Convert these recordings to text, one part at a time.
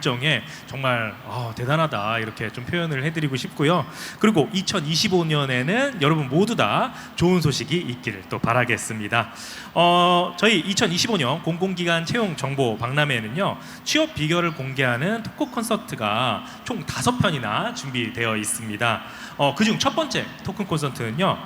열정에 정말 대단하다 이렇게 좀 표현을 해드리고 싶고요. 그리고 2025년에는 여러분 모두 다 좋은 소식이 있기를 또 바라겠습니다. 저희 2025년 공공기관 채용 정보 박람회에는요, 취업 비결을 공개하는 토크 콘서트가 총 5편이나 준비되어 있습니다. 그중 첫 번째 토크 콘서트는요,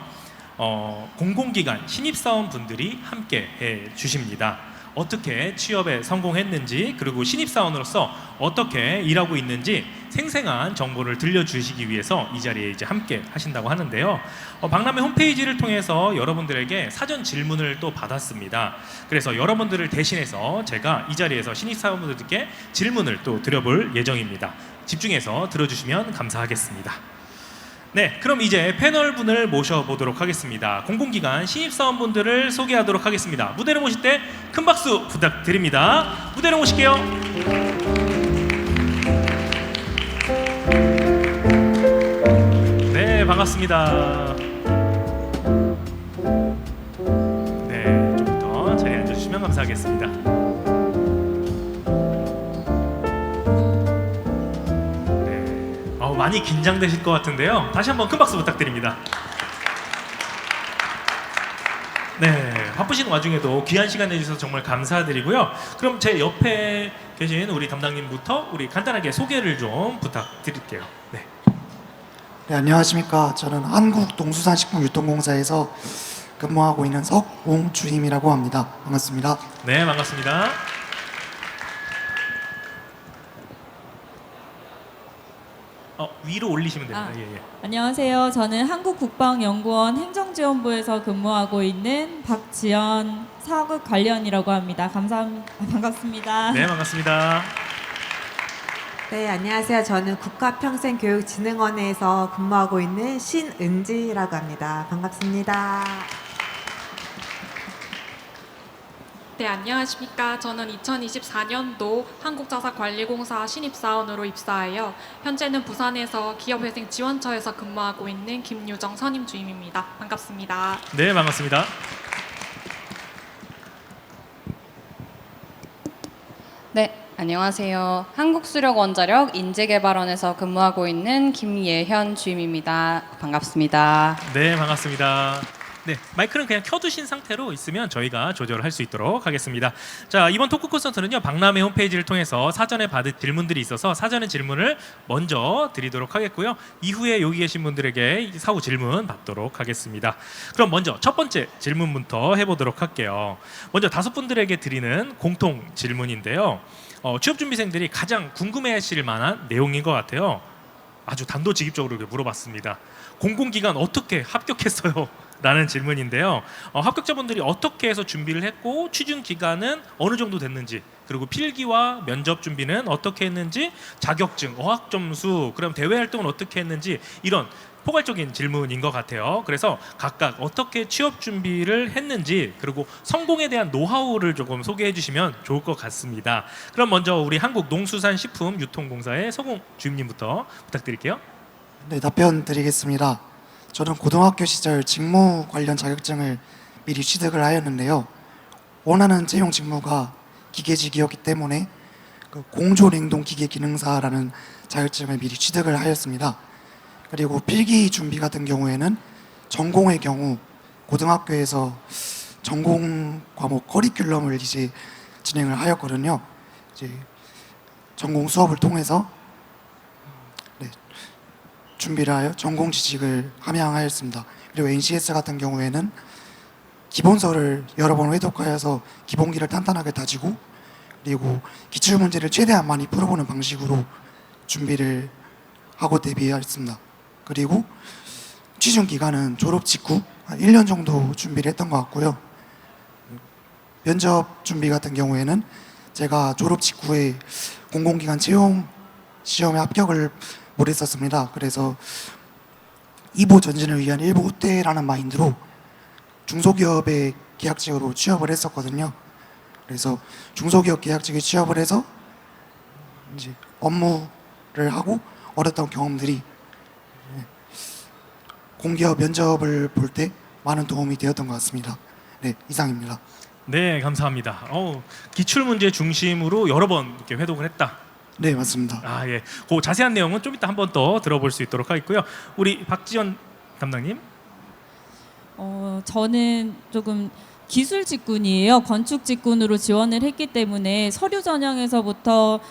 공공기관 신입사원분들이 함께 해 주십니다. 어떻게 취업에 성공했는지, 그리고 신입사원으로서 어떻게 일하고 있는지 생생한 정보를 들려주시기 위해서 이 자리에 이제 함께 하신다고 하는데요. 박람회 홈페이지를 통해서 여러분들에게 사전 질문을 또 받았습니다. 그래서 여러분들을 대신해서 제가 이 자리에서 신입사원분들께 질문을 또 드려볼 예정입니다. 집중해서 들어주시면 감사하겠습니다. 네, 그럼 이제 패널분을 모셔보도록 하겠습니다. 공공기관 신입사원분들을 소개하도록 하겠습니다. 무대로 모실 때 큰 박수 부탁드립니다. 무대로 모실게요. 네, 반갑습니다. 네, 좀 더 자리에 앉아주시면 감사하겠습니다. 많이 긴장되실 것 같은데요. 다시 한번 큰 박수 부탁드립니다. 네, 바쁘신 와중에도 귀한 시간 내주셔서 정말 감사드리고요. 그럼 제 옆에 계신 우리 담당님부터 우리 간단하게 소개를 좀 부탁드릴게요. 네. 네, 안녕하십니까. 저는 한국농수산식품유통공사에서 근무하고 있는 석옹주임이라고 합니다. 반갑습니다. 네, 반갑습니다. 위로 올리시면 됩니다. 예. 안녕하세요. 저는 한국국방연구원 행정지원부에서 근무하고 있는 박지연 사급 관리원이라고 합니다. 반갑습니다. 네, 반갑습니다. 네, 안녕하세요. 저는 국가평생교육진흥원에서 근무하고 있는 신은지라고 합니다. 반갑습니다. 네, 안녕하십니까. 저는 2024년도 한국자사관리공사 신입사원으로 입사하여 현재는 부산에서 기업회생지원처에서 근무하고 있는 김유정 선임주임입니다. 반갑습니다. 네, 반갑습니다. 네, 안녕하세요. 한국수력원자력 인재개발원에서 근무하고 있는 김예현 주임입니다. 반갑습니다. 네, 반갑습니다. 네, 마이크는 그냥 켜두신 상태로 있으면 저희가 조절할 수 있도록 하겠습니다. 자, 이번 토크 콘서트는요, 박람회 홈페이지를 통해서 사전에 받은 질문들이 있어서 사전의 질문을 먼저 드리도록 하겠고요. 이후에 여기 계신 분들에게 사후 질문 받도록 하겠습니다. 그럼 먼저 첫 번째 질문부터 해보도록 할게요. 먼저 5분들에게 드리는 공통 질문인데요. 취업준비생들이 가장 궁금해하실 만한 내용인 것 같아요. 아주 단도직입적으로 이렇게 물어봤습니다. 공공기관 어떻게 합격했어요? 라는 질문인데요. 합격자분들이 어떻게 해서 준비를 했고 취준 기간은 어느 정도 됐는지, 그리고 필기와 면접 준비는 어떻게 했는지, 자격증, 어학 점수, 그럼 대외 활동은 어떻게 했는지, 이런 포괄적인 질문인 것 같아요. 그래서 각각 어떻게 취업 준비를 했는지, 그리고 성공에 대한 노하우를 조금 소개해 주시면 좋을 것 같습니다. 그럼 먼저 우리 한국농수산식품유통공사의 서공 주임님부터 부탁드릴게요. 네, 답변 드리겠습니다. 저는 고등학교 시절 직무 관련 자격증을 미리 취득을 하였는데요. 원하는 채용 직무가 기계직이었기 때문에 공조냉동기계기능사라는 자격증을 미리 취득을 하였습니다. 그리고 필기 준비 같은 경우에는 전공의 경우 고등학교에서 전공 과목 커리큘럼을 이제 진행을 하였거든요. 이제 전공 수업을 통해서 준비를 하여 전공 지식을 함양하였습니다. 그리고 NCS 같은 경우에는 기본서를 여러 번 회독하여서 기본기를 탄탄하게 다지고, 그리고 기출문제를 최대한 많이 풀어보는 방식으로 준비를 하고 대비했습니다. 그리고 취준 기간은 졸업 직후 한 1년 정도 준비를 했던 것 같고요. 면접 준비 같은 경우에는 제가 졸업 직후에 공공기관 채용 시험에 합격을 못했었습니다. 그래서 2보 전진을 위한 1보 후퇴라는 마인드로 중소기업의 계약직으로 취업을 했었거든요. 그래서 중소기업 계약직에 취업을 해서 이제 업무를 하고 얻었던 경험들이 공기업 면접을 볼 때 많은 도움이 되었던 것 같습니다. 네, 이상입니다. 네, 감사합니다. 기출문제 중심으로 여러 번 이렇게 회독을 했다. 네, 맞습니다. 아 예, 그 자세한 내용은 좀 이따 한 번 더 들어볼 수 있도록 하겠고요. 우리 박지연 담당님. 저는 조금 기술 직군이에요. 건축 직군으로 지원을 했기 때문에 서류 전형에서부터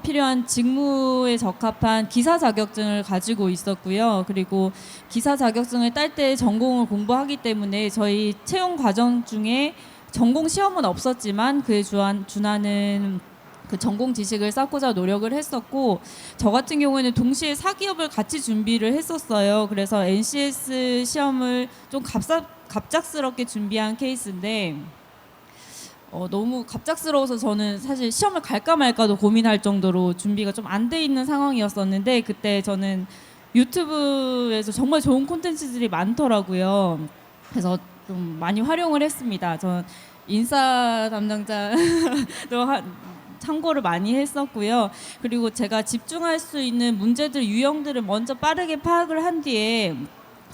필요한 직무에 적합한 기사 자격증을 가지고 있었고요. 그리고 기사 자격증을 딸 때 전공을 공부하기 때문에 저희 채용 과정 중에 전공 시험은 없었지만 그에 준하는 그 전공 지식을 쌓고자 노력을 했었고, 저 같은 경우에는 동시에 사기업을 같이 준비를 했었어요. 그래서 NCS 시험을 좀 갑작스럽게 준비한 케이스인데 너무 갑작스러워서 저는 사실 시험을 갈까 말까도 고민할 정도로 준비가 좀 안 돼 있는 상황이었었는데, 그때 저는 유튜브에서 정말 좋은 콘텐츠들이 많더라고요. 그래서 좀 많이 활용을 했습니다. 전 인싸 담당자도 참고를 많이 했었고요. 그리고 제가 집중할 수 있는 문제들 유형들을 먼저 빠르게 파악을 한 뒤에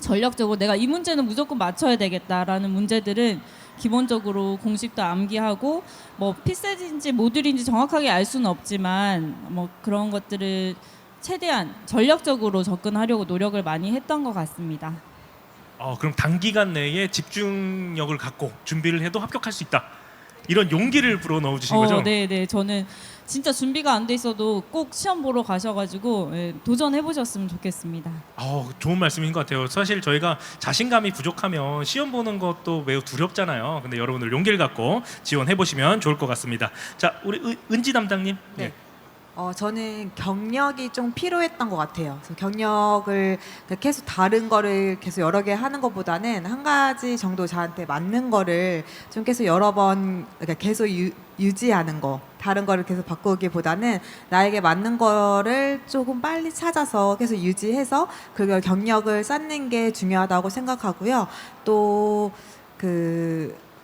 전략적으로 내가 이 문제는 무조건 맞춰야 되겠다라는 문제들은 기본적으로 공식도 암기하고, 뭐 피셋인지 모듈인지 정확하게 알 수는 없지만 뭐 그런 것들을 최대한 전략적으로 접근하려고 노력을 많이 했던 것 같습니다. 그럼 단기간 내에 집중력을 갖고 준비를 해도 합격할 수 있다. 이런 용기를 불어 넣어 주신 거죠? 네. 저는 진짜 준비가 안 돼 있어도 꼭 시험 보러 가셔가지고 도전해 보셨으면 좋겠습니다. 좋은 말씀인 것 같아요. 사실 저희가 자신감이 부족하면 시험 보는 것도 매우 두렵잖아요. 근데 여러분들 용기를 갖고 지원해 보시면 좋을 것 같습니다. 자, 우리 은지 담당님. 네. 저는 경력이 좀 필요했던 것 같아요. 그래서 경력을 계속 다른 거를 계속 여러 개 하는 것보다는 한 가지 정도 저한테 맞는 거를 좀 계속 여러 번, 그러니까 계속 유지하는 거, 다른 거를 계속 바꾸기보다는 나에게 맞는 거를 조금 빨리 찾아서 계속 유지해서 그걸 경력을 쌓는 게 중요하다고 생각하고요. 또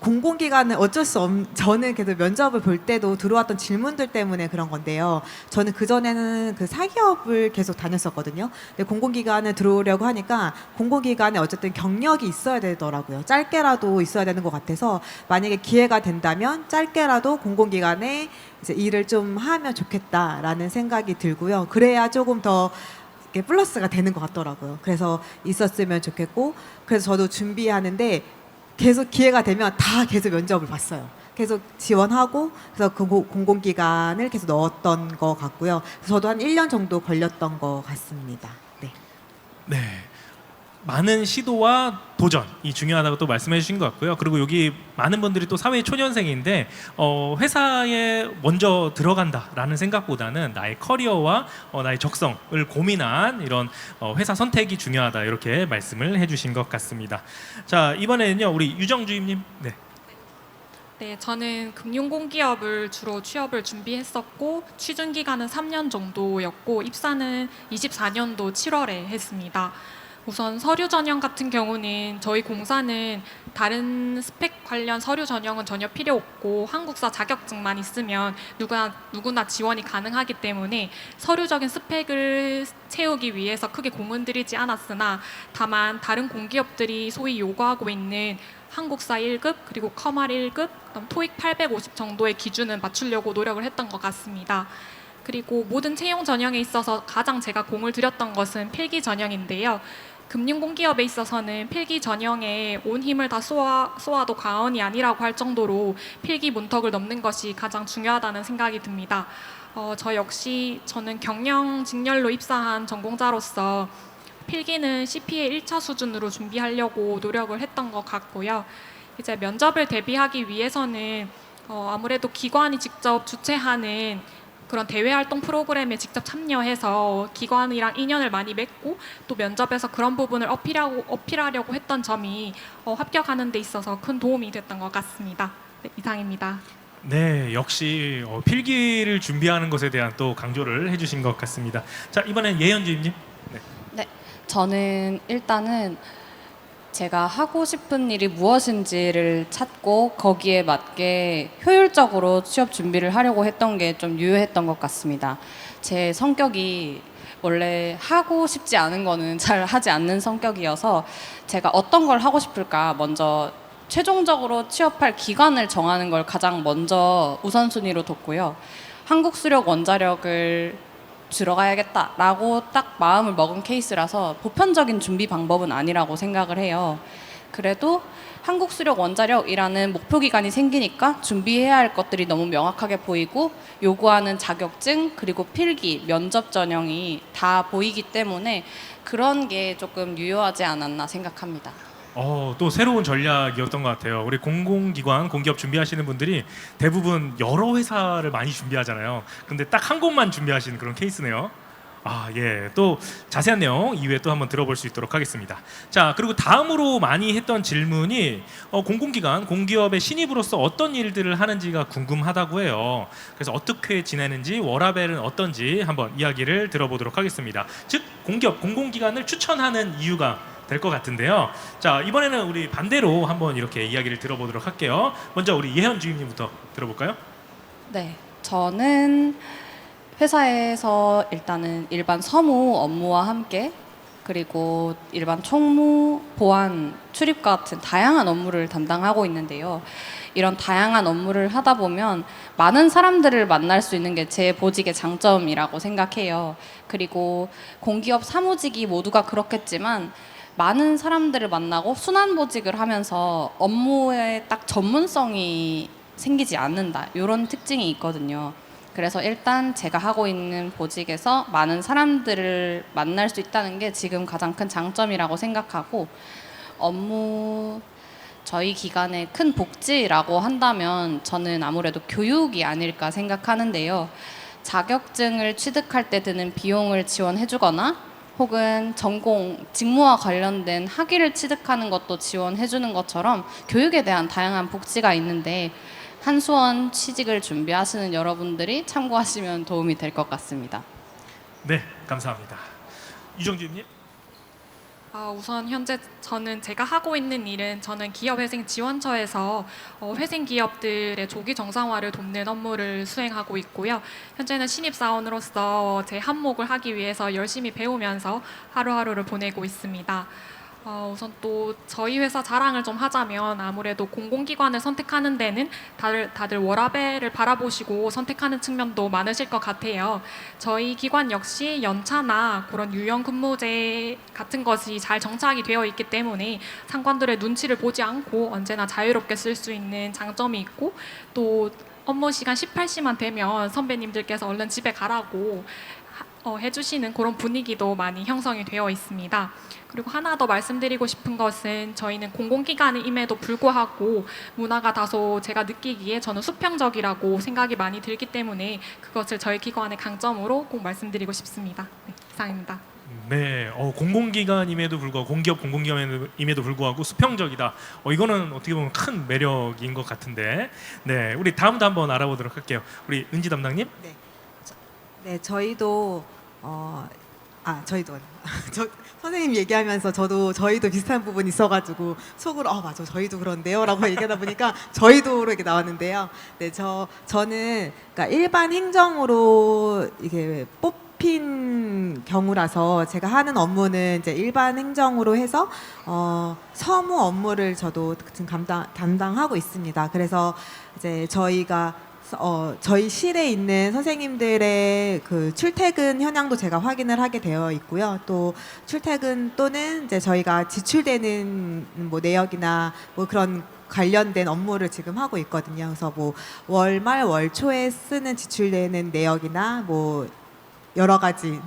공공기관은 어쩔 수 저는 계속 면접을 볼 때도 들어왔던 질문들 때문에 그런 건데요. 저는 그전에는 그 사기업을 계속 다녔었거든요. 근데 공공기관에 들어오려고 하니까 공공기관에 어쨌든 경력이 있어야 되더라고요. 짧게라도 있어야 되는 것 같아서 만약에 기회가 된다면 짧게라도 공공기관에 이제 일을 좀 하면 좋겠다라는 생각이 들고요. 그래야 조금 더 플러스가 되는 것 같더라고요. 그래서 있었으면 좋겠고, 그래서 저도 준비하는데 계속 기회가 되면 다 계속 면접을 봤어요. 계속 지원하고, 그래서 그 공공기관을 계속 넣었던 것 같고요. 저도 한 1년 정도 걸렸던 것 같습니다. 네. 네. 많은 시도와 도전이 중요하다고 또 말씀해 주신 것 같고요. 그리고 여기 많은 분들이 또 사회 초년생인데 회사에 먼저 들어간다라는 생각보다는 나의 커리어와 나의 적성을 고민한 이런 회사 선택이 중요하다, 이렇게 말씀을 해주신 것 같습니다. 자, 이번에는요 우리 유정 주임님. 네. 네, 저는 금융공기업을 주로 취업을 준비했었고, 취준 기간은 3년 정도였고, 입사는 24년도 7월에 했습니다. 우선 서류 전형 같은 경우는 저희 공사는 다른 스펙 관련 서류 전형은 전혀 필요 없고 한국사 자격증만 있으면 누구나 지원이 가능하기 때문에 서류적인 스펙을 채우기 위해서 크게 공은 들이지 않았으나, 다만 다른 공기업들이 소위 요구하고 있는 한국사 1급 그리고 커말 1급, 그다음 토익 850 정도의 기준은 맞추려고 노력을 했던 것 같습니다. 그리고 모든 채용 전형에 있어서 가장 제가 공을 들였던 것은 필기 전형인데요. 금융공기업에 있어서는 필기 전형에 온 힘을 다 쏘아도 과언이 아니라고 할 정도로 필기 문턱을 넘는 것이 가장 중요하다는 생각이 듭니다. 저 역시 저는 경영 직렬로 입사한 전공자로서 필기는 CPA 1차 수준으로 준비하려고 노력을 했던 것 같고요. 이제 면접을 대비하기 위해서는 아무래도 기관이 직접 주최하는 그런 대외 활동 프로그램에 직접 참여해서 기관이랑 인연을 많이 맺고, 또 면접에서 그런 부분을 어필하려고 했던 점이 합격하는 데 있어서 큰 도움이 됐던 것 같습니다. 네, 이상입니다. 네, 역시 필기를 준비하는 것에 대한 또 강조를 해주신 것 같습니다. 자, 이번엔 예현 주임님. 네, 저는 일단은 제가 하고 싶은 일이 무엇인지를 찾고 거기에 맞게 효율적으로 취업 준비를 하려고 했던 게 좀 유효했던 것 같습니다. 제 성격이 원래 하고 싶지 않은 거는 잘 하지 않는 성격이어서 제가 어떤 걸 하고 싶을까 먼저 최종적으로 취업할 기관을 정하는 걸 가장 먼저 우선순위로 뒀고요. 한국 수력 원자력을 들어가야겠다라고 딱 마음을 먹은 케이스라서 보편적인 준비 방법은 아니라고 생각을 해요. 그래도 한국 수력 원자력이라는 목표 기간이 생기니까 준비해야 할 것들이 너무 명확하게 보이고 요구하는 자격증 그리고 필기, 면접 전형이 다 보이기 때문에 그런 게 조금 유효하지 않았나 생각합니다. 또 새로운 전략이었던 것 같아요. 우리 공공기관, 공기업 준비하시는 분들이 대부분 여러 회사를 많이 준비하잖아요. 근데 딱 한 곳만 준비하시는 그런 케이스네요. 예. 또 자세한 내용 이후에 또 한번 들어볼 수 있도록 하겠습니다. 자, 그리고 다음으로 많이 했던 질문이 공공기관, 공기업의 신입으로서 어떤 일들을 하는지가 궁금하다고 해요. 그래서 어떻게 지내는지, 워라벨은 어떤지 한번 이야기를 들어보도록 하겠습니다. 즉, 공기업, 공공기관을 추천하는 이유가 될 것 같은데요. 자, 이번에는 우리 반대로 한번 이렇게 이야기를 들어보도록 할게요. 먼저 우리 예현 주임님부터 들어볼까요? 네, 저는 회사에서 일단은 일반 서무 업무와 함께 그리고 일반 총무, 보안, 출입 같은 다양한 업무를 담당하고 있는데요. 이런 다양한 업무를 하다 보면 많은 사람들을 만날 수 있는 게 제 보직의 장점이라고 생각해요. 그리고 공기업 사무직이 모두가 그렇겠지만 많은 사람들을 만나고 순환보직을 하면서 업무에 딱 전문성이 생기지 않는다. 이런 특징이 있거든요. 그래서 일단 제가 하고 있는 보직에서 많은 사람들을 만날 수 있다는 게 지금 가장 큰 장점이라고 생각하고 업무 저희 기관의 큰 복지라고 한다면 저는 아무래도 교육이 아닐까 생각하는데요. 자격증을 취득할 때 드는 비용을 지원해주거나 혹은 전공, 직무와 관련된 학위를 취득하는 것도 지원해주는 것처럼 교육에 대한 다양한 복지가 있는데 한수원 취직을 준비하시는 여러분들이 참고하시면 도움이 될 것 같습니다. 네, 감사합니다. 유정주임님. 우선 현재 제가 하고 있는 일은 저는 기업회생 지원처에서 회생 기업들의 조기 정상화를 돕는 업무를 수행하고 있고요. 현재는 신입사원으로서 제 한몫을 하기 위해서 열심히 배우면서 하루하루를 보내고 있습니다. 우선 또 저희 회사 자랑을 좀 하자면 아무래도 공공기관을 선택하는 데는 다들 워라밸을 바라보시고 선택하는 측면도 많으실 것 같아요. 저희 기관 역시 연차나 그런 유연 근무제 같은 것이 잘 정착이 되어 있기 때문에 상관들의 눈치를 보지 않고 언제나 자유롭게 쓸 수 있는 장점이 있고 또 업무 시간 18시만 되면 선배님들께서 얼른 집에 가라고 해주시는 그런 분위기도 많이 형성이 되어 있습니다. 그리고 하나 더 말씀드리고 싶은 것은 저희는 공공기관임에도 불구하고 문화가 다소 제가 느끼기에 저는 수평적이라고 생각이 많이 들기 때문에 그것을 저희 기관의 강점으로 꼭 말씀드리고 싶습니다. 네, 이상입니다. 네, 공공기관임에도 불구하고 공기업 공공기관임에도 불구하고 수평적이다. 이거는 어떻게 보면 큰 매력인 것 같은데, 네, 우리 다음도 한번 알아보도록 할게요. 우리 은지 담당님. 네, 저희도 선생님 얘기하면서 저희도 비슷한 부분이 있어가지고 속으로 맞아 저희도 그런데요라고 얘기하다 보니까 저희도로 이렇게 나왔는데요. 네, 저는 그러니까 일반 행정으로 이게 뽑힌 경우라서 제가 하는 업무는 이제 일반 행정으로 해서 서무 업무를 저도 지금 담당하고 있습니다. 그래서 이제 저희 실에 있는 선생님들의 그 출퇴근 현황도 제가 확인을 하게 되어 있고요. 또 출퇴근 또는 이제 저희가 지출되는 뭐 내역이나 뭐 그런 관련된 업무를 지금 하고 있거든요. 그래서 뭐 월말 월초에 쓰는 지출되는 내역이나 뭐 여러 가지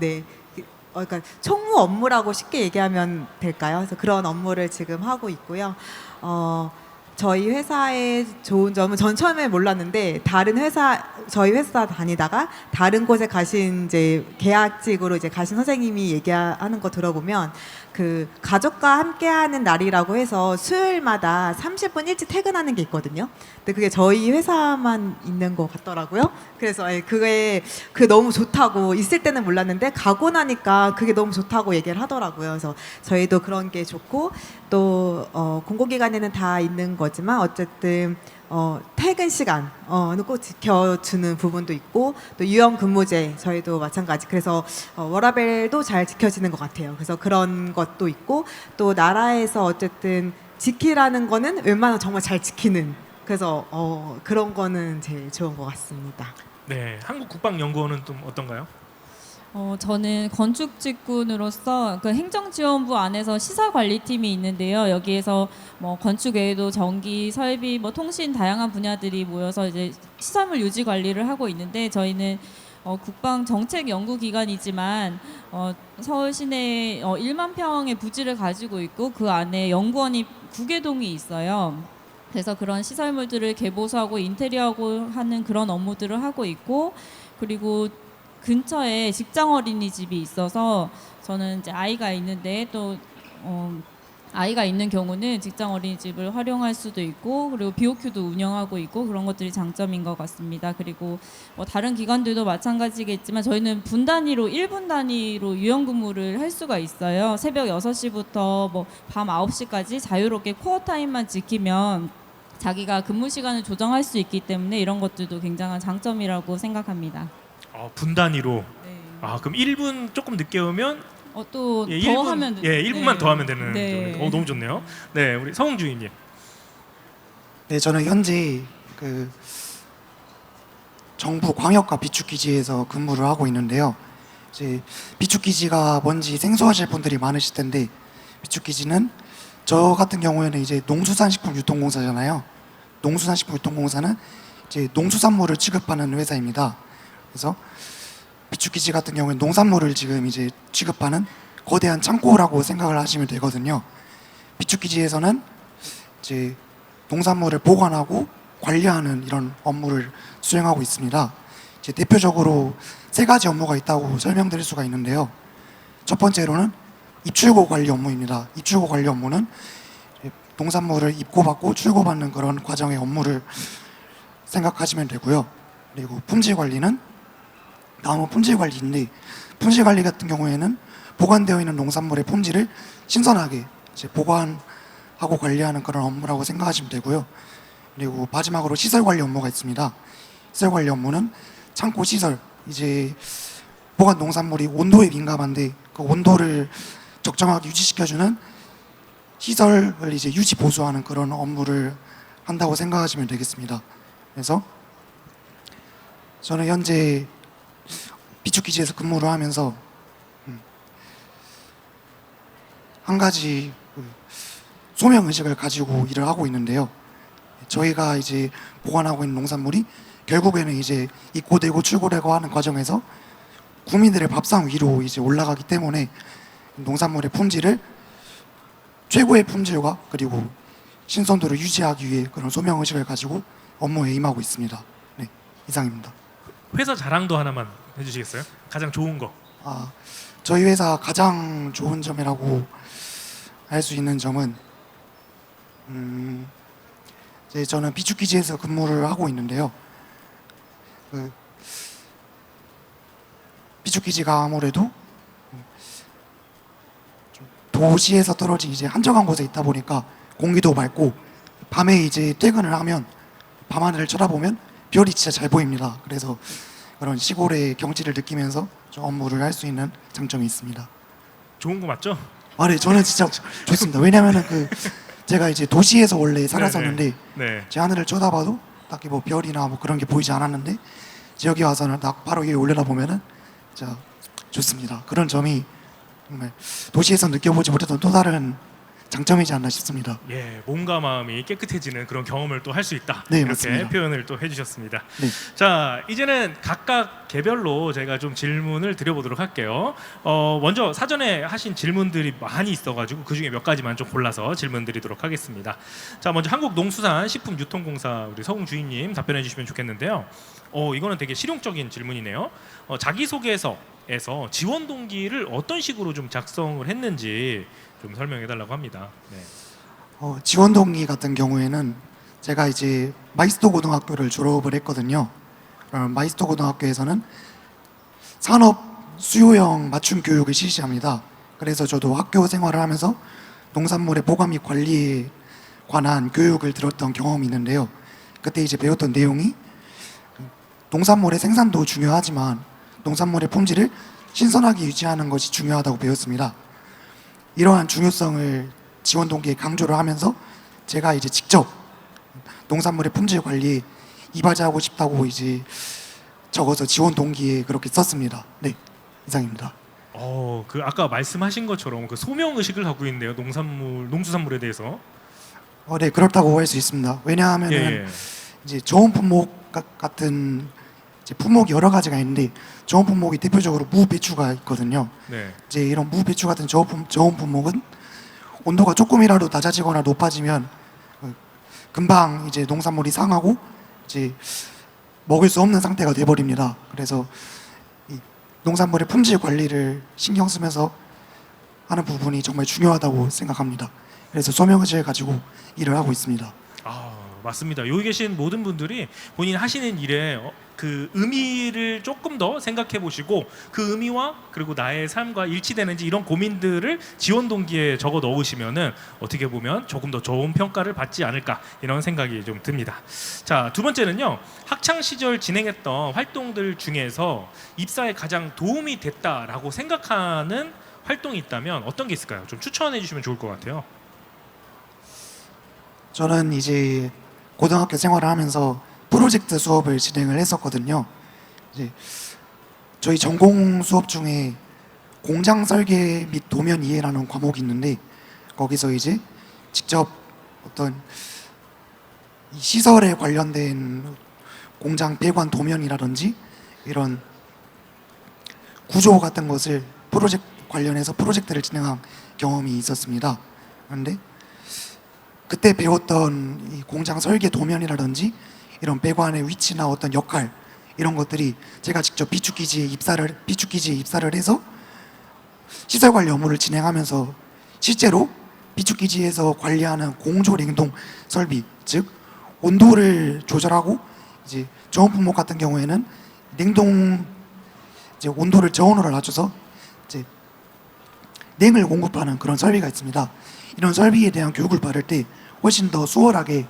그러니까 총무 업무라고 쉽게 얘기하면 될까요? 그래서 그런 업무를 지금 하고 있고요. 저희 회사의 좋은 점은 전 처음에 몰랐는데 저희 회사 다니다가 다른 곳에 가신 이제 계약직으로 이제 가신 선생님이 얘기하는 거 들어보면 그 가족과 함께하는 날이라고 해서 수요일마다 30분 일찍 퇴근하는 게 있거든요. 근데 그게 저희 회사만 있는 것 같더라고요. 그래서 그게 너무 좋다고 있을 때는 몰랐는데 가고 나니까 그게 너무 좋다고 얘기를 하더라고요. 그래서 저희도 그런 게 좋고 또 공공기관에는 다 있는 거지만 어쨌든 퇴근 시간 꼭 지켜주는 부분도 있고 또 유연 근무제 저희도 마찬가지. 그래서 워라밸도 잘 지켜지는 것 같아요. 그래서 그런 것도 있고 또 나라에서 어쨌든 지키라는 거는 웬만하면 정말 잘 지키는. 그래서 그런 거는 제일 좋은 것 같습니다. 네, 한국국방연구원은 좀 어떤가요? 저는 건축직군으로서 그 행정지원부 안에서 시설관리팀이 있는데요. 여기에서 뭐 건축 외에도 전기, 설비, 뭐 통신 다양한 분야들이 모여서 이제 시설물 유지 관리를 하고 있는데 저희는 국방정책연구기관이지만 서울 시내에 1만 평의 부지를 가지고 있고 그 안에 연구원이 9개동이 있어요. 그래서 그런 시설물들을 개보수하고 인테리어하고 하는 그런 업무들을 하고 있고 그리고 근처에 직장 어린이집이 있어서 저는 이제 아이가 있는데 또 아이가 있는 경우는 직장 어린이집을 활용할 수도 있고 그리고 BOQ도 운영하고 있고 그런 것들이 장점인 것 같습니다. 그리고 뭐 다른 기관들도 마찬가지겠지만 저희는 분 단위로 1분 단위로 유연 근무를 할 수가 있어요. 새벽 6시부터 뭐 밤 9시까지 자유롭게 코어 타임만 지키면 자기가 근무 시간을 조정할 수 있기 때문에 이런 것들도 굉장한 장점이라고 생각합니다. 분 단위로. 네. 그럼 1분 조금 늦게 오면 또 예, 더 1분, 하면 예, 1분만 네. 더 하면 되는. 네. 너무 좋네요. 네, 우리 서웅 주임님. 네, 저는 현재 그 정부 광역과 비축기지에서 근무를 하고 있는데요. 이제 비축기지가 뭔지 생소하실 분들이 많으실 텐데 비축기지는 저 같은 경우에는 이제 농수산식품유통공사잖아요. 농수산식품유통공사는 이제 농수산물을 취급하는 회사입니다. 그래서 비축기지 같은 경우는 농산물을 지금 이제 취급하는 거대한 창고라고 생각을 하시면 되거든요. 비축기지에서는 이제 농산물을 보관하고 관리하는 이런 업무를 수행하고 있습니다. 이제 대표적으로 세 가지 업무가 있다고 설명드릴 수가 있는데요. 첫 번째로는 입출고 관리 업무입니다. 입출고 관리 업무는 농산물을 입고받고 출고받는 그런 과정의 업무를 생각하시면 되고요. 그리고 품질 관리는 다음은 품질 관리인데 품질 관리 같은 경우에는 보관되어 있는 농산물의 품질을 신선하게 이제 보관하고 관리하는 그런 업무라고 생각하시면 되고요. 그리고 마지막으로 시설 관리 업무가 있습니다. 시설 관리 업무는 창고 시설, 이제 보관 농산물이 온도에 민감한데 그 온도를 적정하게 유지시켜주는 시설을 이제 유지 보수하는 그런 업무를 한다고 생각하시면 되겠습니다. 그래서 저는 현재 비축기지에서 근무를 하면서 한 가지 소명 의식을 가지고 일을 하고 있는데요. 저희가 이제 보관하고 있는 농산물이 결국에는 이제 입고되고 출고되고 하는 과정에서 국민들의 밥상 위로 이제 올라가기 때문에 농산물의 품질을 최고의 품질과 그리고 신선도를 유지하기 위해 그런 소명 의식을 가지고 업무에 임하고 있습니다. 네, 이상입니다. 회사 자랑도 하나만 해주시겠어요? 가장 좋은 거. 저희 회사 가장 좋은 점이라고 할 수 있는 점은 이제 저는 비축기지에서 근무를 하고 있는데요. 그 비축기지가 아무래도 좀 도시에서 떨어진 이제 한적한 곳에 있다 보니까 공기도 맑고 밤에 이제 퇴근을 하면 밤하늘을 쳐다보면 별이 진짜 잘 보입니다. 그래서 그런 시골의 경치를 느끼면서 좀 업무를 할 수 있는 장점이 있습니다. 좋은 거 맞죠? 네, 저는 진짜 좋습니다. 왜냐면은 제가 이제 도시에서 원래 살았었는데 네. 제 하늘을 쳐다봐도 딱히 뭐 별이나 뭐 그런 게 보이지 않았는데 여기 와서는 딱 바로 위에 올려다 보면은 진짜 좋습니다. 그런 점이 정말 도시에서 느껴보지 못했던 또 다른 장점이지 않나 싶습니다. 예, 몸과 마음이 깨끗해지는 그런 경험을 또 할 수 있다. 네, 이렇게 맞습니다. 표현을 또 해주셨습니다. 네. 자, 이제는 각각 개별로 제가 좀 질문을 드려보도록 할게요. 먼저 사전에 하신 질문들이 많이 있어가지고 그 중에 몇 가지만 좀 골라서 질문드리도록 하겠습니다. 자, 먼저 한국농수산식품유통공사 우리 서웅 주임님 답변해 주시면 좋겠는데요. 이거는 되게 실용적인 질문이네요. 자기소개서에서 지원 동기를 어떤 식으로 좀 작성을 했는지 좀 설명해 달라고 합니다. 네. 지원 동기 같은 경우에는 제가 이제 마이스터 고등학교를 졸업을 했거든요. 마이스터 고등학교에서는 산업 수요형 맞춤 교육을 실시합니다. 그래서 저도 학교 생활을 하면서 농산물의 보관 및 관리에 관한 교육을 들었던 경험이 있는데요. 그때 이제 배웠던 내용이 농산물의 생산도 중요하지만 농산물의 품질을 신선하게 유지하는 것이 중요하다고 배웠습니다. 이러한 중요성을 지원 동기에 강조를 하면서 제가 이제 직접 농산물의 품질 관리에 이바지하고 싶다고 이제 적어서 지원 동기에 그렇게 썼습니다. 네, 이상입니다. 그 아까 말씀하신 것처럼 그 소명 의식을 갖고 있네요. 농수산물에 대해서. 네, 그렇다고 할 수 있습니다. 왜냐하면은 예. 이제 좋은 품목 같은 이제 품목이 여러 가지가 있는데 좋은 품목이 대표적으로 무, 배추가 있거든요. 네. 이제 이런 무, 배추 같은 좋은 품목은 온도가 조금이라도 낮아지거나 높아지면 금방 이제 농산물이 상하고 이제 먹을 수 없는 상태가 돼버립니다. 그래서 이 농산물의 품질 관리를 신경 쓰면서 하는 부분이 정말 중요하다고 생각합니다. 그래서 소명의식을 가지고 일을 하고 있습니다. 맞습니다. 여기 계신 모든 분들이 본인 하시는 일에 그 의미를 조금 더 생각해 보시고 그 의미와 그리고 나의 삶과 일치되는지 이런 고민들을 지원 동기에 적어 넣으시면은 어떻게 보면 조금 더 좋은 평가를 받지 않을까 이런 생각이 좀 듭니다. 자, 두 번째는요. 학창 시절 진행했던 활동들 중에서 입사에 가장 도움이 됐다라고 생각하는 활동이 있다면 어떤 게 있을까요? 좀 추천해 주시면 좋을 것 같아요. 저는 이제 고등학교 생활을 하면서 프로젝트 수업을 진행을 했었거든요. 이제 저희 전공 수업 중에 공장 설계 및 도면 이해라는 과목이 있는데 거기서 이제 직접 어떤 이 시설에 관련된 공장 배관 도면이라든지 이런 구조 같은 것을 관련해서 프로젝트를 진행한 경험이 있었습니다. 그런데 그때 배웠던 이 공장 설계 도면이라든지 이런 배관의 위치나 어떤 역할 이런 것들이 제가 직접 비축기지에 입사를 해서 시설 관리 업무를 진행하면서 실제로 비축기지에서 관리하는 공조 냉동 설비, 즉 온도를 조절하고 이제 저온 품목 같은 경우에는 냉동 이제 온도를 저온으로 낮춰서 이제 냉을 공급하는 그런 설비가 있습니다. 이런 설비에 대한 교육을 받을 때 훨씬 더 수월하게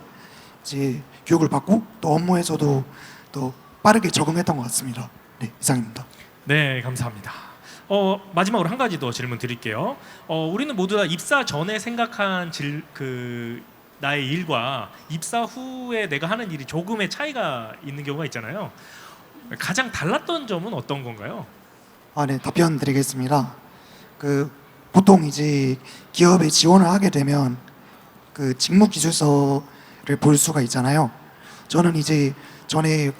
이제 교육을 받고 또 업무에서도 더 빠르게 적응했던 것 같습니다. 네, 이상입니다. 네, 감사합니다. 마지막으로 한 가지 더 질문 드릴게요. 우리는 모두 다 입사 전에 생각한 나의 일과 입사 후에 내가 하는 일이 조금의 차이가 있는 경우가 있잖아요. 가장 달랐던 점은 어떤 건가요? 네, 답변 드리겠습니다. 보통 이제 기업에 지원을 하게 되면 직무 기술서를 볼 수가 있잖아요. 저는 이제 전에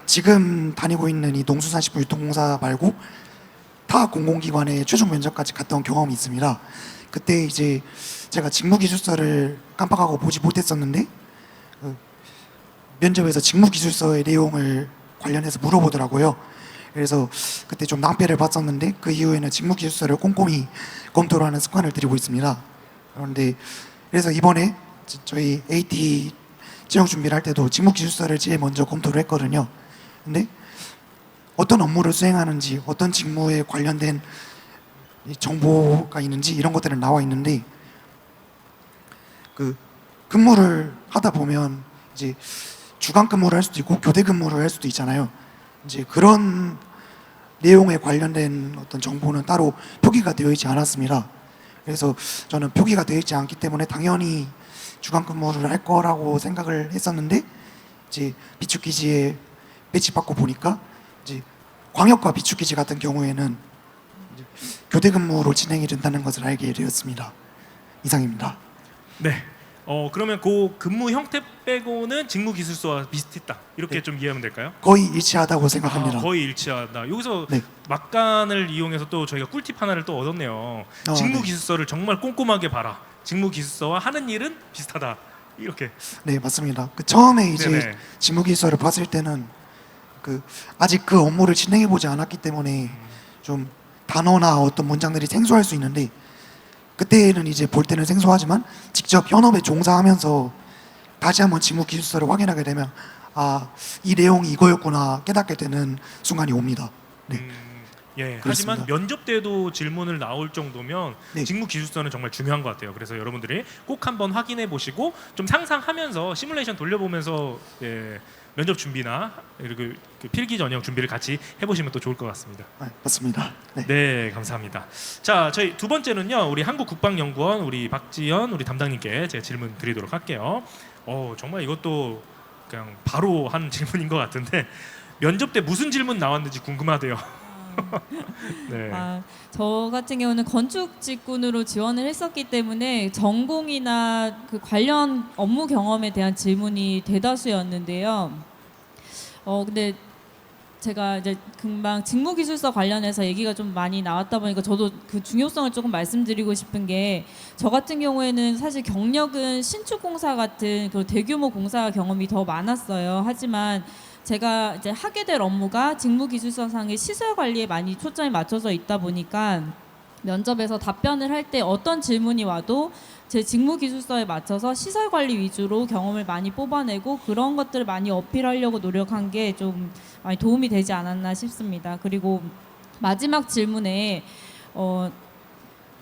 지금 다니고 있는 이 농수산식품유통공사 말고 타 공공기관에 최종 면접까지 갔던 경험이 있습니다. 그때 이제 제가 직무 기술서를 깜빡하고 보지 못했었는데 면접에서 직무 기술서의 내용을 관련해서 물어보더라고요. 그래서 그때 좀 낭패를 봤었는데 그 이후에는 직무 기술서를 꼼꼼히 검토를 하는 습관을 들이고 있습니다. 그런데 그래서 이번에 저희 AT 채용 준비를 할 때도 직무 기술서를 제일 먼저 검토를 했거든요. 근데 어떤 업무를 수행하는지 어떤 직무에 관련된 정보가 있는지 이런 것들은 나와 있는데 근무를 하다 보면 이제 주간 근무를 할 수도 있고 교대 근무를 할 수도 있잖아요. 이제 그런 내용에 관련된 어떤 정보는 따로 표기가 되어 있지 않았습니다. 그래서 저는 표기가 되어 있지 않기 때문에 당연히 주간 근무를 할 거라고 생각을 했었는데 이제 비축기지에 배치받고 보니까 이제 광역과 비축기지 같은 경우에는 이제 교대 근무로 진행이 된다는 것을 알게 되었습니다. 이상입니다. 네. 그러면 그 근무 형태 빼고는 직무 기술서와 비슷했다. 이렇게 네. 좀 이해하면 될까요? 거의 일치하다고 생각합니다. 거의 일치하다. 여기서 네. 막간을 이용해서 또 저희가 꿀팁 하나를 또 얻었네요. 직무 네. 기술서를 정말 꼼꼼하게 봐라. 직무 기술서와 하는 일은 비슷하다. 이렇게. 네, 맞습니다. 처음에 이제 네네. 직무 기술서를 봤을 때는 아직 그 업무를 진행해 보지 않았기 때문에 좀 단어나 어떤 문장들이 생소할 수 있는데 그때는 이제 볼 때는 생소하지만 직접 현업에 종사하면서 다시 한번 직무 기술서를 확인하게 되면 이 내용이 이거였구나 깨닫게 되는 순간이 옵니다. 네. 예. 그렇습니다. 하지만 면접 때도 질문을 나올 정도면 네. 직무 기술서는 정말 중요한 것 같아요. 그래서 여러분들이 꼭 한번 확인해 보시고 좀 상상하면서 시뮬레이션 돌려보면서 면접 준비나 그리고 필기 전형 준비를 같이 해보시면 또 좋을 것 같습니다. 맞습니다. 네. 네, 감사합니다. 자, 저희 두 번째는요. 우리 한국국방연구원 우리 박지연 우리 담당님께 제가 질문 드리도록 할게요. 정말 이것도 그냥 바로 한 질문인 것 같은데 면접 때 무슨 질문 나왔는지 궁금하대요. 네. 저 같은 경우는 건축 직군으로 지원을 했었기 때문에 전공이나 그 관련 업무 경험에 대한 질문이 대다수였는데요. 근데 제가 이제 금방 직무기술서 관련해서 얘기가 좀 많이 나왔다 보니까 저도 그 중요성을 조금 말씀드리고 싶은 게, 저 같은 경우에는 사실 경력은 신축공사 같은 그 대규모 공사 경험이 더 많았어요. 하지만 제가 이제 하게 될 업무가 직무기술서상의 시설 관리에 많이 초점이 맞춰져 있다 보니까 면접에서 답변을 할 때 어떤 질문이 와도 제 직무기술서에 맞춰서 시설 관리 위주로 경험을 많이 뽑아내고 그런 것들을 많이 어필하려고 노력한 게 좀 많이 도움이 되지 않았나 싶습니다. 그리고 마지막 질문에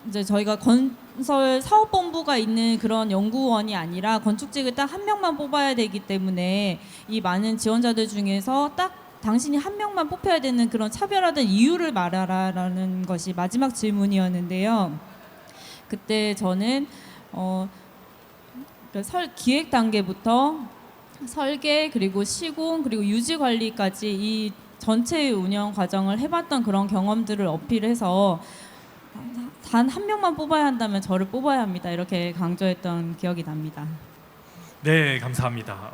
이제 저희가 건설 사업본부가 있는 그런 연구원이 아니라 건축직을 딱 한 명만 뽑아야 되기 때문에 이 많은 지원자들 중에서 딱 당신이 한 명만 뽑혀야 되는 그런 차별화된 이유를 말하라라는 것이 마지막 질문이었는데요. 그때 저는 기획 단계부터 설계, 그리고 시공, 그리고 유지 관리까지 이 전체의 운영 과정을 해봤던 그런 경험들을 어필해서 단 한 명만 뽑아야 한다면 저를 뽑아야 합니다. 이렇게 강조했던 기억이 납니다. 네, 감사합니다.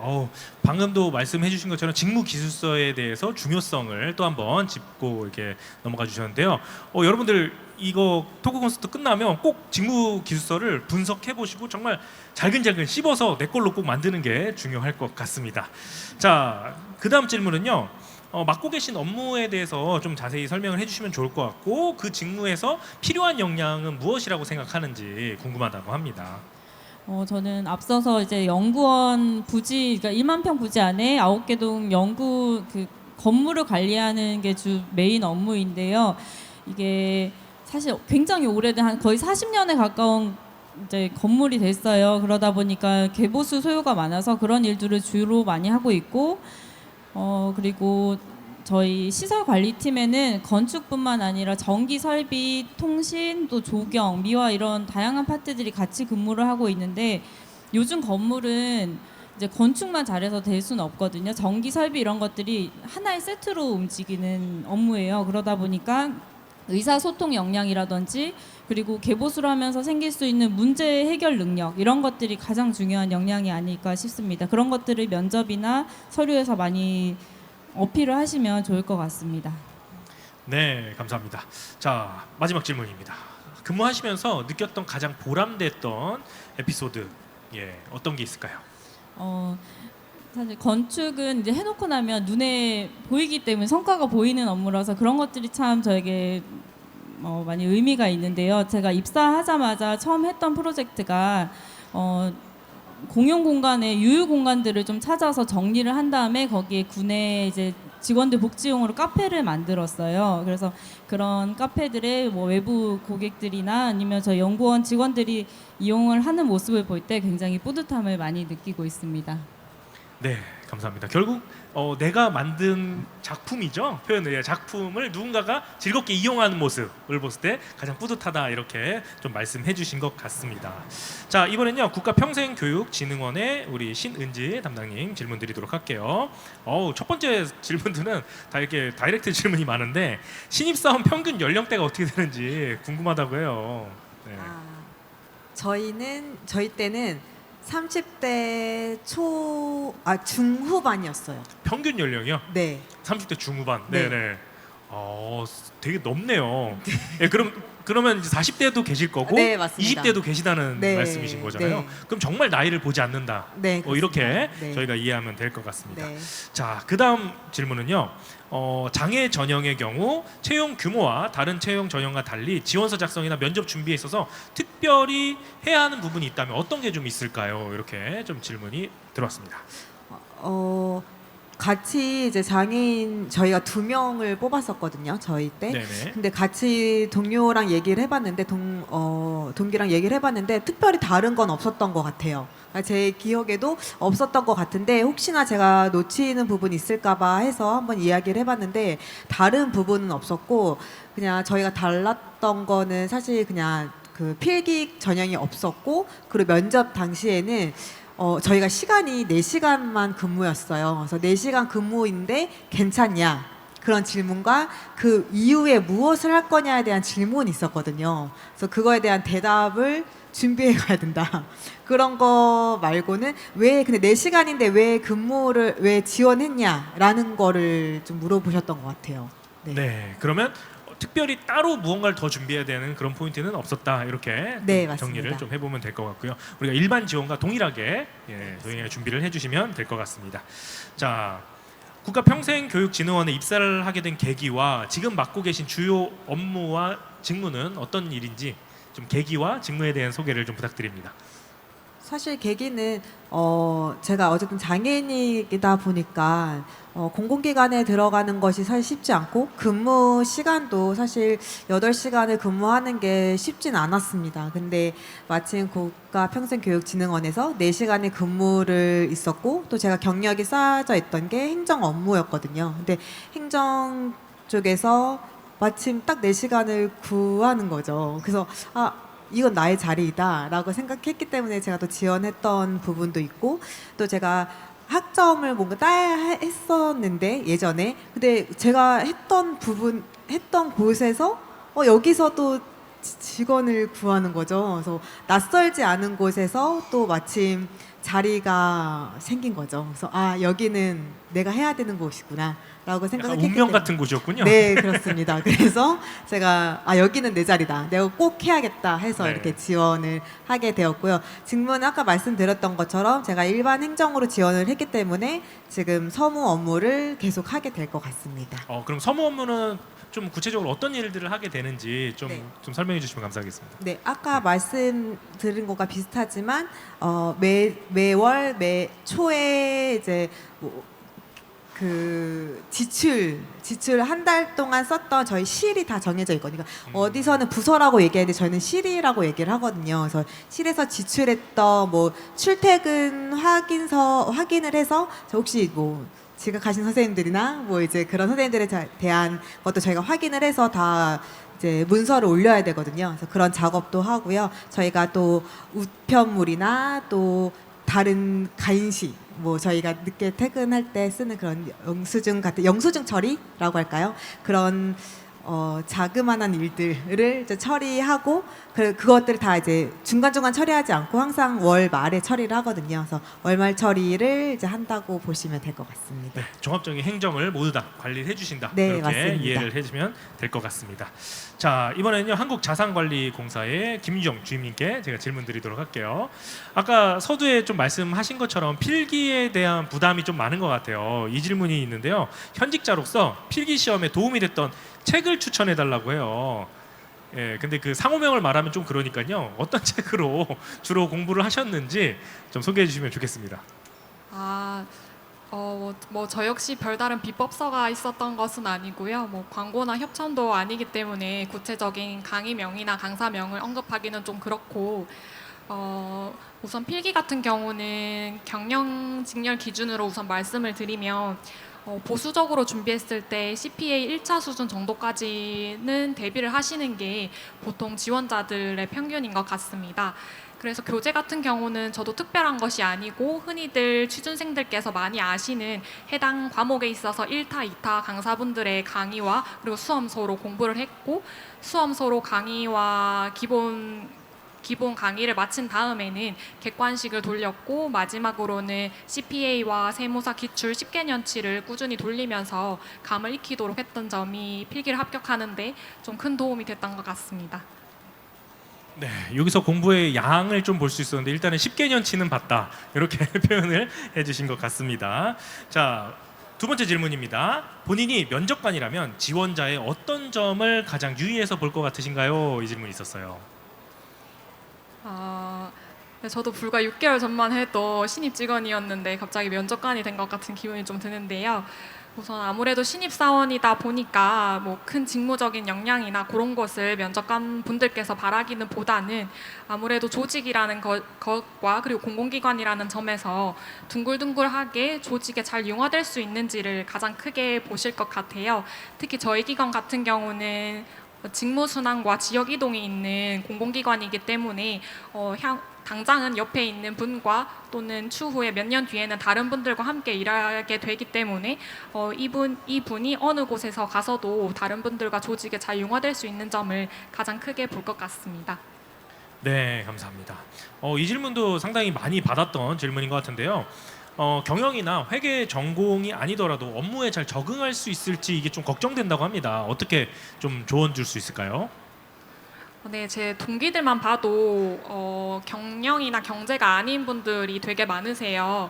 방금도 말씀해 주신 것처럼 직무기술서에 대해서 중요성을 또 한번 짚고 이렇게 넘어가 주셨는데요. 여러분들 이거 토크 콘서트 끝나면 꼭 직무기술서를 분석해 보시고 정말 잘근잘근 씹어서 내 걸로 꼭 만드는 게 중요할 것 같습니다. 자, 그 다음 질문은요. 맡고 계신 업무에 대해서 좀 자세히 설명을 해주시면 좋을 것 같고, 그 직무에서 필요한 역량은 무엇이라고 생각하는지 궁금하다고 합니다. 저는 앞서서 이제 연구원 부지, 그러니까 1만 평 부지 안에 9개 동 연구 그 건물을 관리하는 게 주 메인 업무인데요. 이게 사실 굉장히 오래된, 한 거의 40년에 가까운 이제 건물이 됐어요. 그러다 보니까 개보수 소요가 많아서 그런 일들을 주로 많이 하고 있고, 그리고 저희 시설 관리팀에는 건축뿐만 아니라 전기 설비, 통신, 또 조경, 미화 이런 다양한 파트들이 같이 근무를 하고 있는데, 요즘 건물은 이제 건축만 잘해서 될 수는 없거든요. 전기 설비 이런 것들이 하나의 세트로 움직이는 업무예요. 그러다 보니까 의사소통 역량이라든지, 그리고 개보수를 하면서 생길 수 있는 문제 해결 능력, 이런 것들이 가장 중요한 역량이 아닐까 싶습니다. 그런 것들을 면접이나 서류에서 많이 어필을 하시면 좋을 것 같습니다. 네, 감사합니다. 자, 마지막 질문입니다. 근무하시면서 느꼈던 가장 보람됐던 에피소드, 어떤 게 있을까요? 사실 건축은 이제 해놓고 나면 눈에 보이기 때문에 성과가 보이는 업무라서 그런 것들이 참 저에게 많이 의미가 있는데요. 제가 입사하자마자 처음 했던 프로젝트가 공용 공간의 유휴 공간들을 좀 찾아서 정리를 한 다음에 거기에 구내 이제 직원들 복지용으로 카페를 만들었어요. 그래서 그런 카페들의 외부 고객들이나 아니면 저희 연구원 직원들이 이용을 하는 모습을 볼 때 굉장히 뿌듯함을 많이 느끼고 있습니다. 네, 감사합니다. 결국 내가 만든 작품이죠. 표현을 작품을 누군가가 즐겁게 이용하는 모습을 봤을 때 가장 뿌듯하다, 이렇게 좀 말씀해 주신 것 같습니다. 자, 이번엔요 국가평생교육진흥원의 우리 신은지 담당님 질문 드리도록 할게요. 첫 번째 질문들은 다 이렇게 다이렉트 질문이 많은데, 신입사원 평균 연령대가 어떻게 되는지 궁금하다고 해요. 네. 저희 때는 30대 중후반이었어요. 평균 연령이요? 네. 30대 중후반. 네. 네네. 되게 높네요. 네, 그러면 이제 40대도 계실 거고, 네, 맞습니다. 20대도 계시다는 네, 말씀이신 거잖아요. 네. 그럼 정말 나이를 보지 않는다. 네, 이렇게 네. 저희가 이해하면 될 것 같습니다. 네. 자, 그다음 질문은요. 장애 전형의 경우 채용 규모와 다른 채용 전형과 달리 지원서 작성이나 면접 준비에 있어서 특별히 해야 하는 부분이 있다면 어떤 게 좀 있을까요? 이렇게 좀 질문이 들어왔습니다. 같이 이제 장애인 저희가 2명을 뽑았었거든요. 저희 때. 네네. 근데 같이 동료랑 얘기를 해봤는데 동기랑 얘기를 해봤는데 특별히 다른 건 없었던 것 같아요. 제 기억에도 없었던 것 같은데 혹시나 제가 놓치는 부분이 있을까봐 해서 한번 이야기를 해봤는데 다른 부분은 없었고, 그냥 저희가 달랐던 거는 사실 그냥 그 필기 전형이 없었고, 그리고 면접 당시에는 저희가 시간이 4시간만 근무였어요. 그래서 4시간 근무인데 괜찮냐? 그런 질문과 그 이후에 무엇을 할 거냐에 대한 질문이 있었거든요. 그래서 그거에 대한 대답을 준비해 가야 된다. 그런 거 말고는 근데 4시간인데 왜 근무를 왜 지원했냐라는 거를 좀 물어보셨던 것 같아요. 네. 네, 그러면 특별히 따로 무언가를 더 준비해야 되는 그런 포인트는 없었다 이렇게 네, 좀 정리를 맞습니다. 좀 해보면 될 것 같고요. 우리가 일반 지원과 동일하게 동일하게 준비를 해주시면 될 것 같습니다. 자, 국가평생교육진흥원에 입사를 하게 된 계기와 지금 맡고 계신 주요 업무와 직무는 어떤 일인지 좀 계기와 직무에 대한 소개를 좀 부탁드립니다. 사실 계기는 제가 어쨌든 장애인이다 보니까 공공기관에 들어가는 것이 사실 쉽지 않고 근무 시간도 사실 8시간을 근무하는 게 쉽진 않았습니다. 근데 마침 국가평생교육진흥원에서 4시간의 근무를 있었고 또 제가 경력이 쌓여져 있던 게 행정 업무였거든요. 근데 행정 쪽에서 마침 딱 4시간을 구하는 거죠. 그래서 이건 나의 자리이다라고 생각했기 때문에 제가 또 지원했던 부분도 있고 또 제가 학점을 뭔가 따야 했었는데 예전에 근데 제가 했던 곳에서 여기서 또 직원을 구하는 거죠. 그래서 낯설지 않은 곳에서 또 마침 자리가 생긴 거죠. 그래서 여기는 내가 해야 되는 곳이구나. 라고 약간 생각을 했기 운명 때문에 같은 곳이었군요. 네, 그렇습니다. 그래서 제가 여기는 내 자리다. 내가 꼭 해야겠다 해서 네. 이렇게 지원을 하게 되었고요. 직무는 아까 말씀드렸던 것처럼 제가 일반 행정으로 지원을 했기 때문에 지금 서무 업무를 계속 하게 될 것 같습니다. 그럼 서무 업무는 좀 구체적으로 어떤 일들을 하게 되는지 좀 네. 설명해 주시면 감사하겠습니다. 네, 아까 말씀드린 것과 비슷하지만 매월 매 초에 이제 그 지출 한 달 동안 썼던 저희 실이 다 정해져 있거든요. 그러니까 어디서는 부서라고 얘기하는데 저희는 실이라고 얘기를 하거든요. 그래서 실에서 지출했던 뭐 출퇴근 확인을 해서 혹시 뭐 지각하신 선생님들이나 뭐 이제 그런 선생님들에 대한 것도 저희가 확인을 해서 다 이제 문서를 올려야 되거든요. 그래서 그런 작업도 하고요. 저희가 또 우편물이나 또 다른 간식 뭐 저희가 늦게 퇴근할 때 쓰는 그런 영수증 처리라고 할까요? 그런 자그마한 일들을 이제 처리하고 그것들을 다 이제 중간중간 처리하지 않고 항상 월 말에 처리를 하거든요. 그래서 월말 처리를 이제 한다고 보시면 될 것 같습니다. 네, 종합적인 행정을 모두 다 관리를 해주신다. 네, 그렇게 맞습니다. 이해를 해주면 될 것 같습니다. 자, 이번에는요 한국자산관리공사의 김유정 주임님께 제가 질문 드리도록 할게요. 아까 서두에 좀 말씀하신 것처럼 필기에 대한 부담이 좀 많은 것 같아요. 이 질문이 있는데요. 현직자로서 필기 시험에 도움이 됐던 책을 추천해 달라고 해요. 예, 근데 그 상호명을 말하면 좀 그러니까요. 어떤 책으로 주로 공부를 하셨는지 좀 소개해 주시면 좋겠습니다. 뭐 저 역시 별다른 비법서가 있었던 것은 아니고요. 뭐 광고나 협찬도 아니기 때문에 구체적인 강의명이나 강사명을 언급하기는 좀 그렇고 우선 필기 같은 경우는 경영 직렬 기준으로 우선 말씀을 드리면 보수적으로 준비했을 때 CPA 1차 수준 정도까지는 대비를 하시는 게 보통 지원자들의 평균인 것 같습니다. 그래서 교재 같은 경우는 저도 특별한 것이 아니고 흔히들 취준생들께서 많이 아시는 해당 과목에 있어서 1타, 2타 강사분들의 강의와 그리고 수험서로 공부를 했고 수험서로 강의와 기본 강의를 마친 다음에는 객관식을 돌렸고 마지막으로는 CPA와 세무사 기출 10개년치를 꾸준히 돌리면서 감을 익히도록 했던 점이 필기를 합격하는 데 좀 큰 도움이 됐던 것 같습니다. 네, 여기서 공부의 양을 좀 볼 수 있었는데 일단은 10개년치는 봤다 이렇게 표현을 해주신 것 같습니다. 자, 두 번째 질문입니다. 본인이 면접관이라면 지원자의 어떤 점을 가장 유의해서 볼 것 같으신가요? 이 질문이 있었어요. 저도 불과 6개월 전만 해도 신입 직원이었는데 갑자기 면접관이 된 것 같은 기분이 좀 드는데요. 우선 아무래도 신입사원이다 보니까 뭐 큰 직무적인 역량이나 그런 것을 면접관 분들께서 바라기는 보다는 아무래도 조직이라는 것과 그리고 공공기관이라는 점에서 둥글둥글하게 조직에 잘 융화될 수 있는지를 가장 크게 보실 것 같아요. 특히 저희 기관 같은 경우는 직무 순환과 지역 이동이 있는 공공기관이기 때문에 당장은 옆에 있는 분과 또는 추후에 몇 년 뒤에는 다른 분들과 함께 일하게 되기 때문에 이분이 어느 곳에서 가서도 다른 분들과 조직에 잘 융화될 수 있는 점을 가장 크게 볼 것 같습니다. 네, 감사합니다. 이 질문도 상당히 많이 받았던 질문인 것 같은데요. 경영이나 회계 전공이 아니더라도 업무에 잘 적응할 수 있을지 이게 좀 걱정된다고 합니다. 어떻게 좀 조언 줄 수 있을까요? 네, 제 동기들만 봐도 경영이나 경제가 아닌 분들이 되게 많으세요.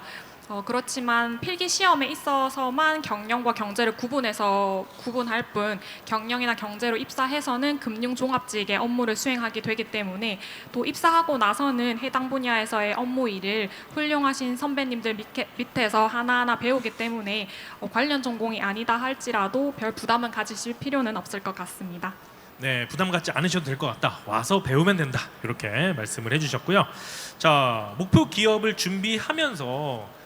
그렇지만 필기 시험에 있어서만 경영과 경제를 구분할 뿐 경영이나 경제로 입사해서는 금융종합직의 업무를 수행하게 되기 때문에 또 입사하고 나서는 해당 분야에서의 업무 일을 훌륭하신 선배님들 밑에서 하나하나 배우기 때문에 관련 전공이 아니다 할지라도 별 부담은 가지실 필요는 없을 것 같습니다. 네, 부담 갖지 않으셔도 될 것 같다. 와서 배우면 된다. 이렇게 말씀을 해주셨고요. 자, 목표 기업을 준비하면서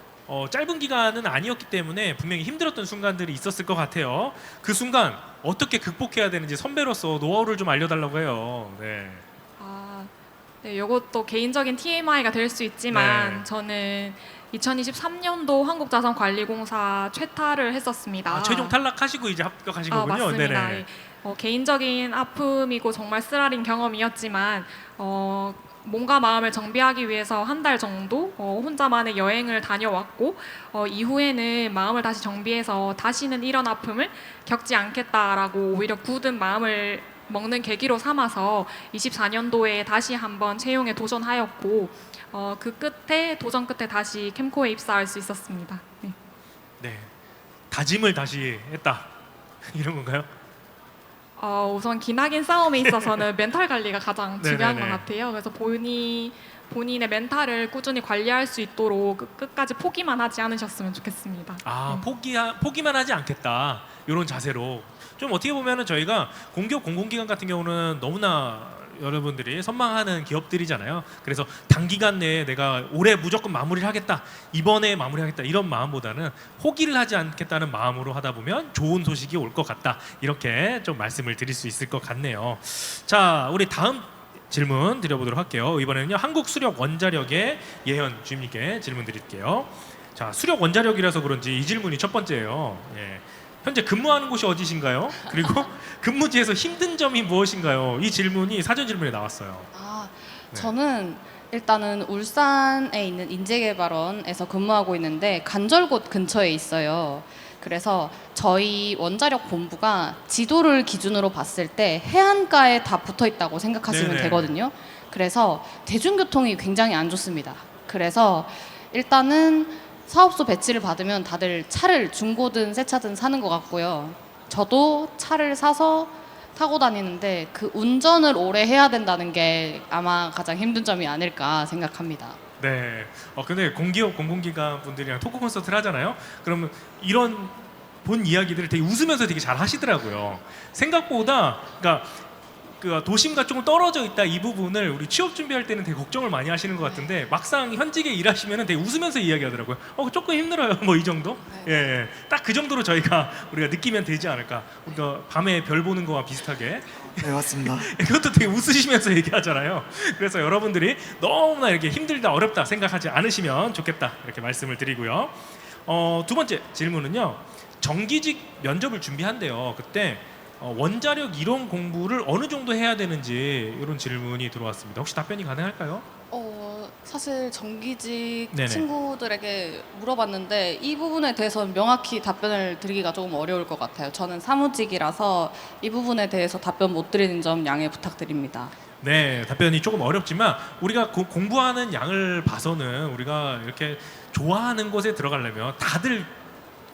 짧은 기간은 아니었기 때문에 분명히 힘들었던 순간들이 있었을 것 같아요. 그 순간 어떻게 극복해야 되는지 선배로서 노하우를 좀 알려달라고 해요. 네. 네, 이것도 개인적인 TMI가 될 수 있지만 네. 저는 2023년도 한국자산관리공사 최타를 했었습니다. 최종 탈락하시고 이제 합격하신 거군요. 맞습니다. 네네. 개인적인 아픔이고 정말 쓰라린 경험이었지만 몸과 마음을 정비하기 위해서 한 달 정도 혼자만의 여행을 다녀왔고 이후에는 마음을 다시 정비해서 다시는 이런 아픔을 겪지 않겠다라고 오히려 굳은 마음을 먹는 계기로 삼아서 24년도에 다시 한번 채용에 도전하였고 도전 끝에 다시 캠코에 입사할 수 있었습니다. 네. 네. 다짐을 다시 했다. 이런 건가요? 우선 기나긴 싸움에 있어서는 멘탈 관리가 가장 중요한 것 네네네. 같아요. 그래서 본인의 멘탈을 꾸준히 관리할 수 있도록 끝까지 포기만 하지 않으셨으면 좋겠습니다. 포기만 하지 않겠다. 이런 자세로 좀 어떻게 보면은 저희가 공기업 공공기관 같은 경우는 너무나 여러분들이 선망하는 기업들이잖아요. 그래서 단기간 내에 내가 올해 무조건 마무리를 하겠다, 이번에 마무리하겠다 이런 마음보다는 포기를 하지 않겠다는 마음으로 하다 보면 좋은 소식이 올 것 같다. 이렇게 좀 말씀을 드릴 수 있을 것 같네요. 자, 우리 다음 질문 드려보도록 할게요. 이번에는요, 한국수력원자력의 예현 주임님께 질문 드릴게요. 자, 수력 원자력이라서 그런지 이 질문이 첫 번째예요. 예. 현재 근무하는 곳이 어디신가요? 그리고 근무지에서 힘든 점이 무엇인가요? 이 질문이 사전 질문에 나왔어요. 네. 저는 일단은 울산에 있는 인재개발원에서 근무하고 있는데 간절곶 근처에 있어요. 그래서 저희 원자력 본부가 지도를 기준으로 봤을 때 해안가에 다 붙어 있다고 생각하시면 네네. 되거든요. 그래서 대중교통이 굉장히 안 좋습니다. 그래서 일단은 사업소 배치를 받으면 다들 차를 중고든 새 차든 사는 것 같고요. 저도 차를 사서 타고 다니는데 그 운전을 오래 해야 된다는 게 아마 가장 힘든 점이 아닐까 생각합니다. 네. 근데 공기업 공공기관 분들이랑 토크 콘서트를 하잖아요. 그러면 이런 본 이야기들을 되게 웃으면서 되게 잘 하시더라고요. 생각보다 그러니까 그 도심과 조금 떨어져 있다 이 부분을 우리 취업 준비할 때는 되게 걱정을 많이 하시는 것 같은데 막상 현직에 일하시면은 되게 웃으면서 이야기하더라고요. 조금 힘들어요. 뭐 이 정도? 예, 딱 그 정도로 우리가 느끼면 되지 않을까. 우리가 밤에 별 보는 거와 비슷하게. 네, 맞습니다. 그것도 되게 웃으시면서 얘기하잖아요. 그래서 여러분들이 너무나 이렇게 힘들다 어렵다 생각하지 않으시면 좋겠다 이렇게 말씀을 드리고요. 두 번째 질문은요, 정기직 면접을 준비한대요. 그때 원자력 이론 공부를 어느 정도 해야 되는지 이런 질문이 들어왔습니다. 혹시 답변이 가능할까요? 사실 정기직 네네. 친구들에게 물어봤는데 이 부분에 대해서는 명확히 답변을 드리기가 조금 어려울 것 같아요. 저는 사무직이라서 이 부분에 대해서 답변 못 드리는 점 양해 부탁드립니다. 네, 답변이 조금 어렵지만 우리가 공부하는 양을 봐서는 우리가 이렇게 좋아하는 곳에 들어가려면 다들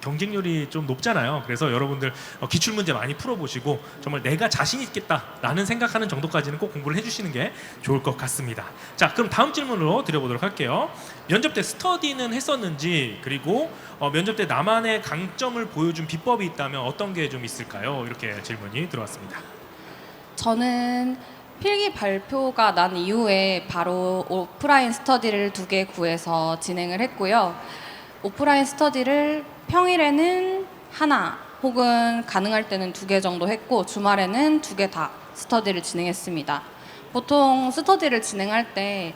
경쟁률이 좀 높잖아요. 그래서 여러분들 기출 문제 많이 풀어보시고 정말 내가 자신 있겠다라는 생각하는 정도까지는 꼭 공부를 해주시는 게 좋을 것 같습니다. 자, 그럼 다음 질문으로 드려보도록 할게요. 면접 때 스터디는 했었는지, 그리고 면접 때 나만의 강점을 보여준 비법이 있다면 어떤 게 좀 있을까요? 이렇게 질문이 들어왔습니다. 저는 필기 발표가 난 이후에 바로 오프라인 스터디를 2개 구해서 진행을 했고요. 오프라인 스터디를 평일에는 하나 혹은 가능할 때는 2개 정도 했고 주말에는 2개 다 스터디를 진행했습니다. 보통 스터디를 진행할 때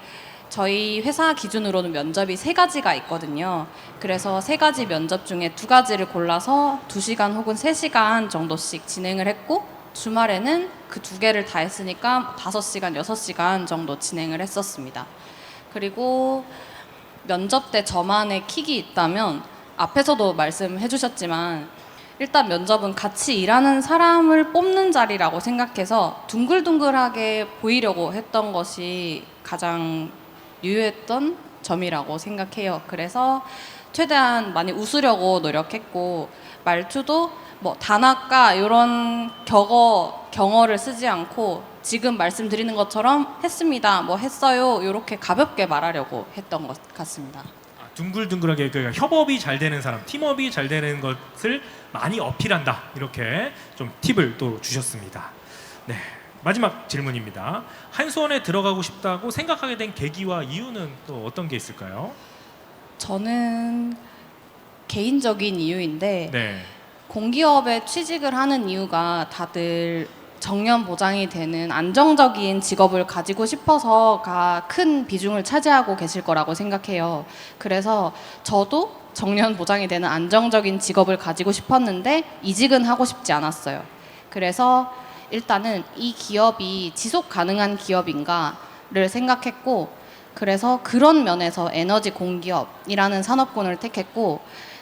저희 회사 기준으로는 면접이 3가지가 있거든요. 그래서 3가지 면접 중에 2가지를 골라서 2시간 혹은 3시간 정도씩 진행을 했고, 주말에는 그 2개를 다 했으니까 5시간, 6시간 정도 진행을 했었습니다. 그리고 면접 때 저만의 킥이 있다면, 앞에서도 말씀해 주셨지만 일단 면접은 같이 일하는 사람을 뽑는 자리라고 생각해서 둥글둥글하게 보이려고 했던 것이 가장 유효했던 점이라고 생각해요. 그래서 최대한 많이 웃으려고 노력했고, 말투도 뭐 단아까 이런 경어를 쓰지 않고 지금 말씀드리는 것처럼 했습니다, 뭐 했어요, 이렇게 가볍게 말하려고 했던 것 같습니다. 둥글둥글하게 그러니까 협업이 잘 되는 사람, 팀업이 잘 되는 것을 많이 어필한다. 이렇게 좀 팁을 또 주셨습니다. 네, 마지막 질문입니다. 한수원에 들어가고 싶다고 생각하게 된 계기와 이유는 또 어떤 게 있을까요? 저는 개인적인 이유인데 네, 공기업에 취직을 하는 이유가 다들 정년 보장이 되는 안정적인 직업을 가지고 싶어서가 큰 비중을 차지하고 계실 거라고 생각해요. 그래서 저도 정년 보장이 되는 안정적인 직업을 가지고 싶었는데 이직은 하고 싶지 않았어요. 그래서 일단은 이 기업이 지속 가능한 기업인가를 생각했고, 그래서 그런 면에서 에너지 공기업이라는 산업군을 택했고,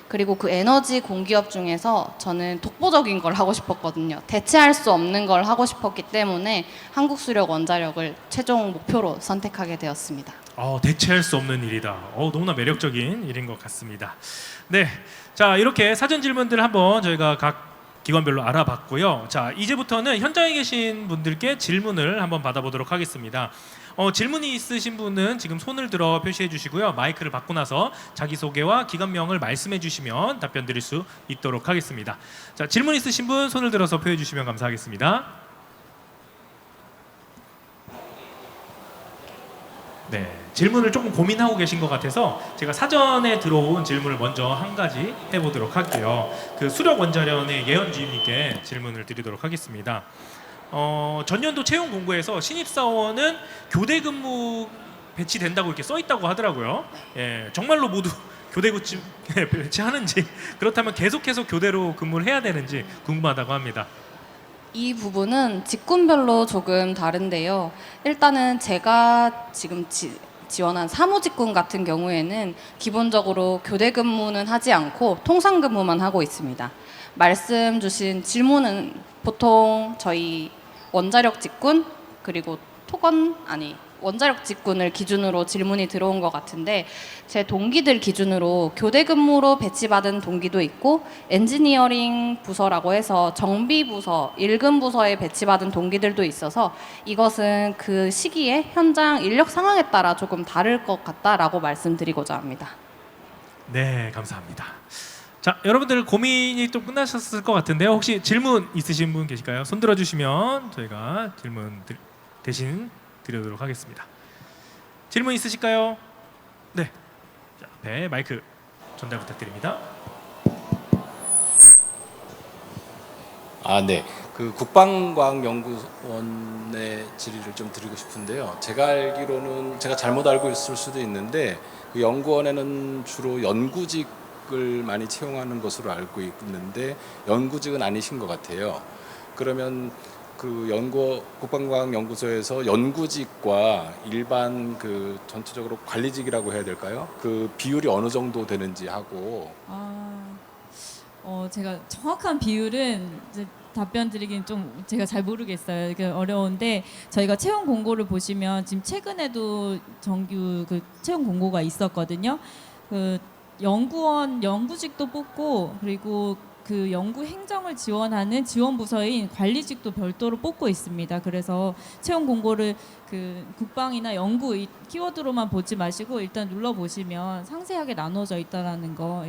그리고 그 에너지 공기업 중에서 저는 독보적인 걸 하고 싶었거든요. 대체할 수 없는 걸 하고 싶었기 때문에 한국수력 원자력을 최종 목표로 선택하게 되었습니다. 대체할 수 없는 일이다. 너무나 매력적인 일인 것 같습니다. 네, 자 이렇게 사전 질문들 한번 저희가 각 기관별로 알아봤고요. 자 이제부터는 현장에 계신 분들께 질문을 한번 받아보도록 하겠습니다. 질문이 있으신 분은 지금 손을 들어 표시해 주시고요. 마이크를 받고 나서 자기소개와 기관명을 말씀해 주시면 답변 드릴 수 있도록 하겠습니다. 자, 질문 있으신 분 손을 들어서 표해 주시면 감사하겠습니다. 네, 질문을 조금 고민하고 계신 것 같아서 제가 사전에 들어온 질문을 먼저 한 가지 해보도록 할게요. 그 수력원자련의 예언주임님께 질문을 드리도록 하겠습니다. 전년도 채용 공고에서 신입사원은 교대 근무 배치된다고 이렇게 써 있다고 하더라고요. 예, 정말로 모두 교대 근무 배치하는지, 그렇다면 계속해서 교대로 근무를 해야 되는지 궁금하다고 합니다. 이 부분은 직군별로 조금 다른데요. 일단은 제가 지금 지원한 사무직군 같은 경우에는 기본적으로 교대 근무는 하지 않고 통상 근무만 하고 있습니다. 말씀 주신 질문은 보통 저희 원자력 직군 그리고 원자력 직군을 기준으로 질문이 들어온 것 같은데, 제 동기들 기준으로 교대 근무로 배치받은 동기도 있고 엔지니어링 부서라고 해서 정비 부서, 일금 부서에 배치받은 동기들도 있어서 이것은 그 시기에 현장 인력 상황에 따라 조금 다를 것 같다라고 말씀드리고자 합니다. 네, 감사합니다. 자, 여러분들 고민이 좀 끝나셨을 것 같은데요. 혹시 질문 있으신 분 계실까요? 손 들어주시면 저희가 질문 대신 드리도록 하겠습니다. 질문 있으실까요? 네, 자, 앞에 마이크 전달 부탁드립니다. 네. 그 국방과학연구원의 질의를 좀 드리고 싶은데요. 제가 알기로는 제가 잘못 알고 있을 수도 있는데 그 연구원에는 주로 연구직을 많이 채용하는 것으로 알고 있는데 연구직은 아니신 것 같아요. 그러면 그 국방과학연구소에서 연구직과 일반 그 전체적으로 관리직이라고 해야 될까요? 그 비율이 어느 정도 되는지 하고. 제가 정확한 비율은 이제 답변 드리긴 좀 제가 잘 모르겠어요. 이게 어려운데, 저희가 채용 공고를 보시면 지금 최근에도 정규 그 채용 공고가 있었거든요. 그 연구원 연구직도 뽑고, 그리고 그 연구 행정을 지원하는 지원 부서인 관리직도 별도로 뽑고 있습니다. 그래서 채용 공고를 그 국방이나 연구 이 키워드로만 보지 마시고 일단 눌러 보시면 상세하게 나눠져 있다라는 거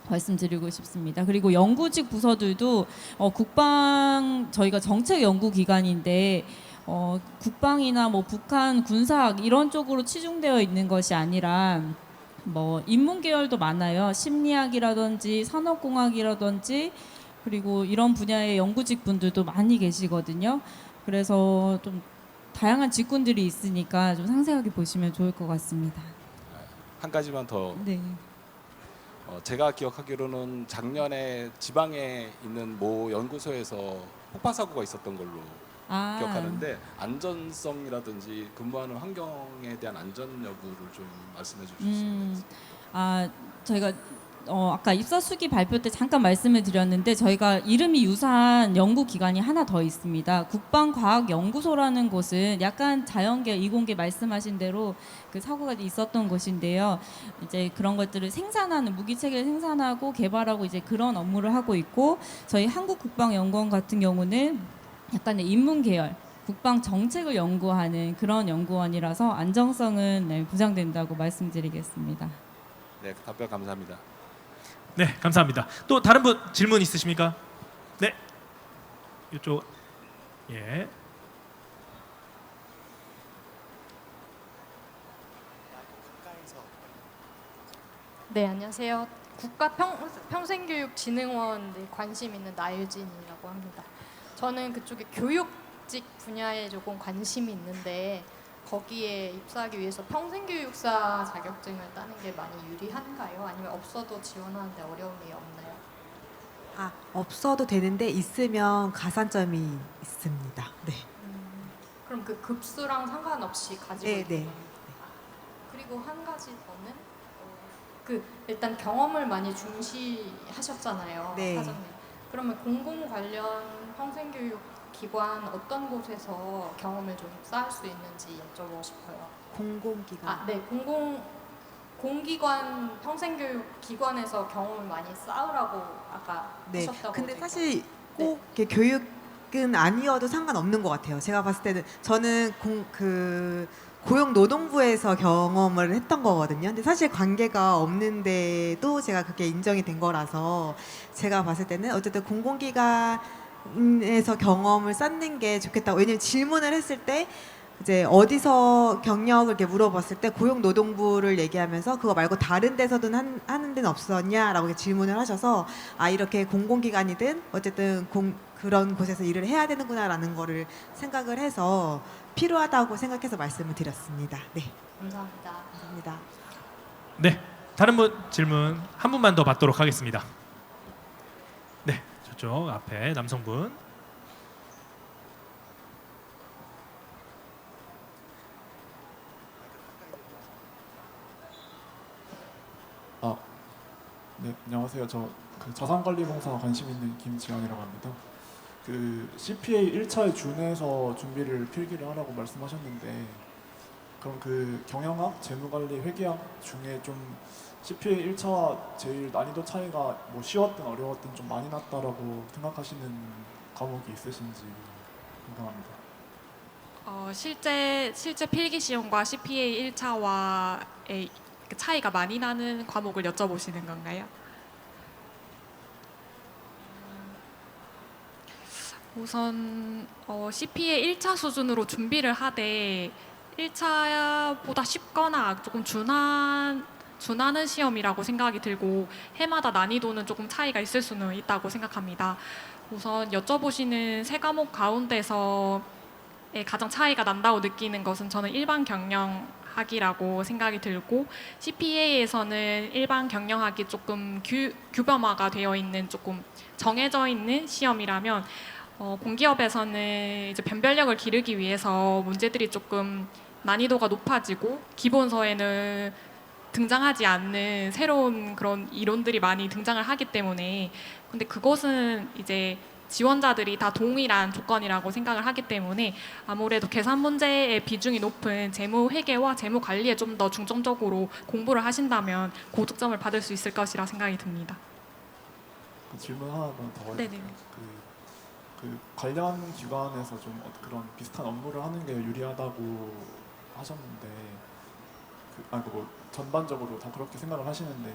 말씀드리고 싶습니다. 그리고 연구직 부서들도 국방, 저희가 정책 연구 기관인데 국방이나 뭐 북한 군사학 이런 쪽으로 치중되어 있는 것이 아니라 뭐 인문 계열도 많아요. 심리학이라든지 산업공학이라든지, 그리고 이런 분야의 연구직 분들도 많이 계시거든요. 그래서 좀 다양한 직군들이 있으니까 좀 상세하게 보시면 좋을 것 같습니다. 한 가지만 더 네. 제가 기억하기로는 작년에 지방에 있는 모 연구소에서 폭파 사고가 있었던 걸로 아, 기억하는데 안전성이라든지 근무하는 환경에 대한 안전 여부를 좀 말씀해 주실 수 있나요? 저희가 아까 입사 수기 발표 때 잠깐 말씀을 드렸는데 저희가 이름이 유사한 연구 기관이 하나 더 있습니다. 국방과학연구소라는 곳은 약간 자연계, 이공계 말씀하신 대로 그 사고가 있었던 곳인데요. 이제 그런 것들을 생산하는 무기 체계를 생산하고 개발하고 이제 그런 업무를 하고 있고 저희 한국국방연구원 같은 경우는 약간의 인문 계열 국방 정책을 연구하는 그런 연구원이라서 안정성은 네, 보장된다고 말씀드리겠습니다. 네, 답변 감사합니다. 네, 감사합니다. 또 다른 분 질문 있으십니까? 네, 이쪽 예. 네, 안녕하세요. 국가평생교육진흥원 관심 있는 나유진이라고 합니다. 저는 그쪽에 교육직 분야에 조금 관심이 있는데 거기에 입사하기 위해서 평생교육사 자격증을 따는 게 많이 유리한가요? 아니면 없어도 지원하는데 어려움이 없나요? 없어도 되는데 있으면 가산점이 있습니다. 네. 그럼 그 급수랑 상관없이 가지고 네, 있는 네. 거예요? 그리고 한 가지 더는 그 일단 경험을 많이 중시하셨잖아요, 네. 사장님. 그러면 공공 관련 평생교육 기관 어떤 곳에서 경험을 좀 쌓을 수 있는지 여쭤보고 싶어요. 공공기관. 네, 공기관 평생교육 기관에서 경험을 많이 쌓으라고 아까 네. 하셨다고. 근데 제가. 사실 꼭 이렇게 교육은 아니어도 상관없는 것 같아요. 제가 봤을 때는 저는 고용노동부에서 경험을 했던 거거든요. 근데 사실 관계가 없는데도 제가 그게 인정이 된 거라서 제가 봤을 때는 어쨌든 공공기관에서 경험을 쌓는 게 좋겠다. 왜냐면 질문을 했을 때 이제 어디서 경력을 이렇게 물어봤을 때 고용노동부를 얘기하면서 그거 말고 다른 데서든 하는 데는 없었냐라고 이렇게 질문을 하셔서 이렇게 공공기관이든 어쨌든 그런 곳에서 일을 해야 되는구나라는 거를 생각을 해서 필요하다고 생각해서 말씀을 드렸습니다. 네, 감사합니다. 감사합니다. 네, 다른 분 질문 한 분만 더 받도록 하겠습니다. 네, 저쪽 앞에 남성분. 네, 안녕하세요. 저 자산관리봉사 관심 있는 김지현이라고 합니다. 그 CPA 1차에 준해서 준비를 필기를 하라고 말씀하셨는데 그럼 그 경영학, 재무관리, 회계학 중에 좀 CPA 1차와 제일 난이도 차이가 뭐 쉬웠든 어려웠든 좀 많이 났다라고 생각하시는 과목이 있으신지 궁금합니다. 실제 필기 시험과 CPA 1차와의 그 차이가 많이 나는 과목을 여쭤보시는 건가요? 우선 CPA 1차 수준으로 준비를 하되 1차보다 쉽거나 조금 준하는 시험이라고 생각이 들고 해마다 난이도는 조금 차이가 있을 수는 있다고 생각합니다. 우선 여쭤보시는 세 과목 가운데서 가장 차이가 난다고 느끼는 것은 저는 일반 경영학이라고 생각이 들고 CPA에서는 일반 경영학이 조금 규범화가 되어 있는 조금 정해져 있는 시험이라면 공기업에서는 이제 변별력을 기르기 위해서 문제들이 조금 난이도가 높아지고 기본서에는 등장하지 않는 새로운 그런 이론들이 많이 등장을 하기 때문에 근데 그것은 이제 지원자들이 다 동일한 조건이라고 생각을 하기 때문에 아무래도 계산 문제의 비중이 높은 재무 회계와 재무 관리에 좀 더 중점적으로 공부를 하신다면 고득점을 받을 수 있을 것이라 생각이 듭니다. 그 질문 하나만 더 네네. 해주세요. 그 관련 기관에서 좀 그런 비슷한 업무를 하는 게 유리하다고 하셨는데 뭐 전반적으로 다 그렇게 생각을 하시는데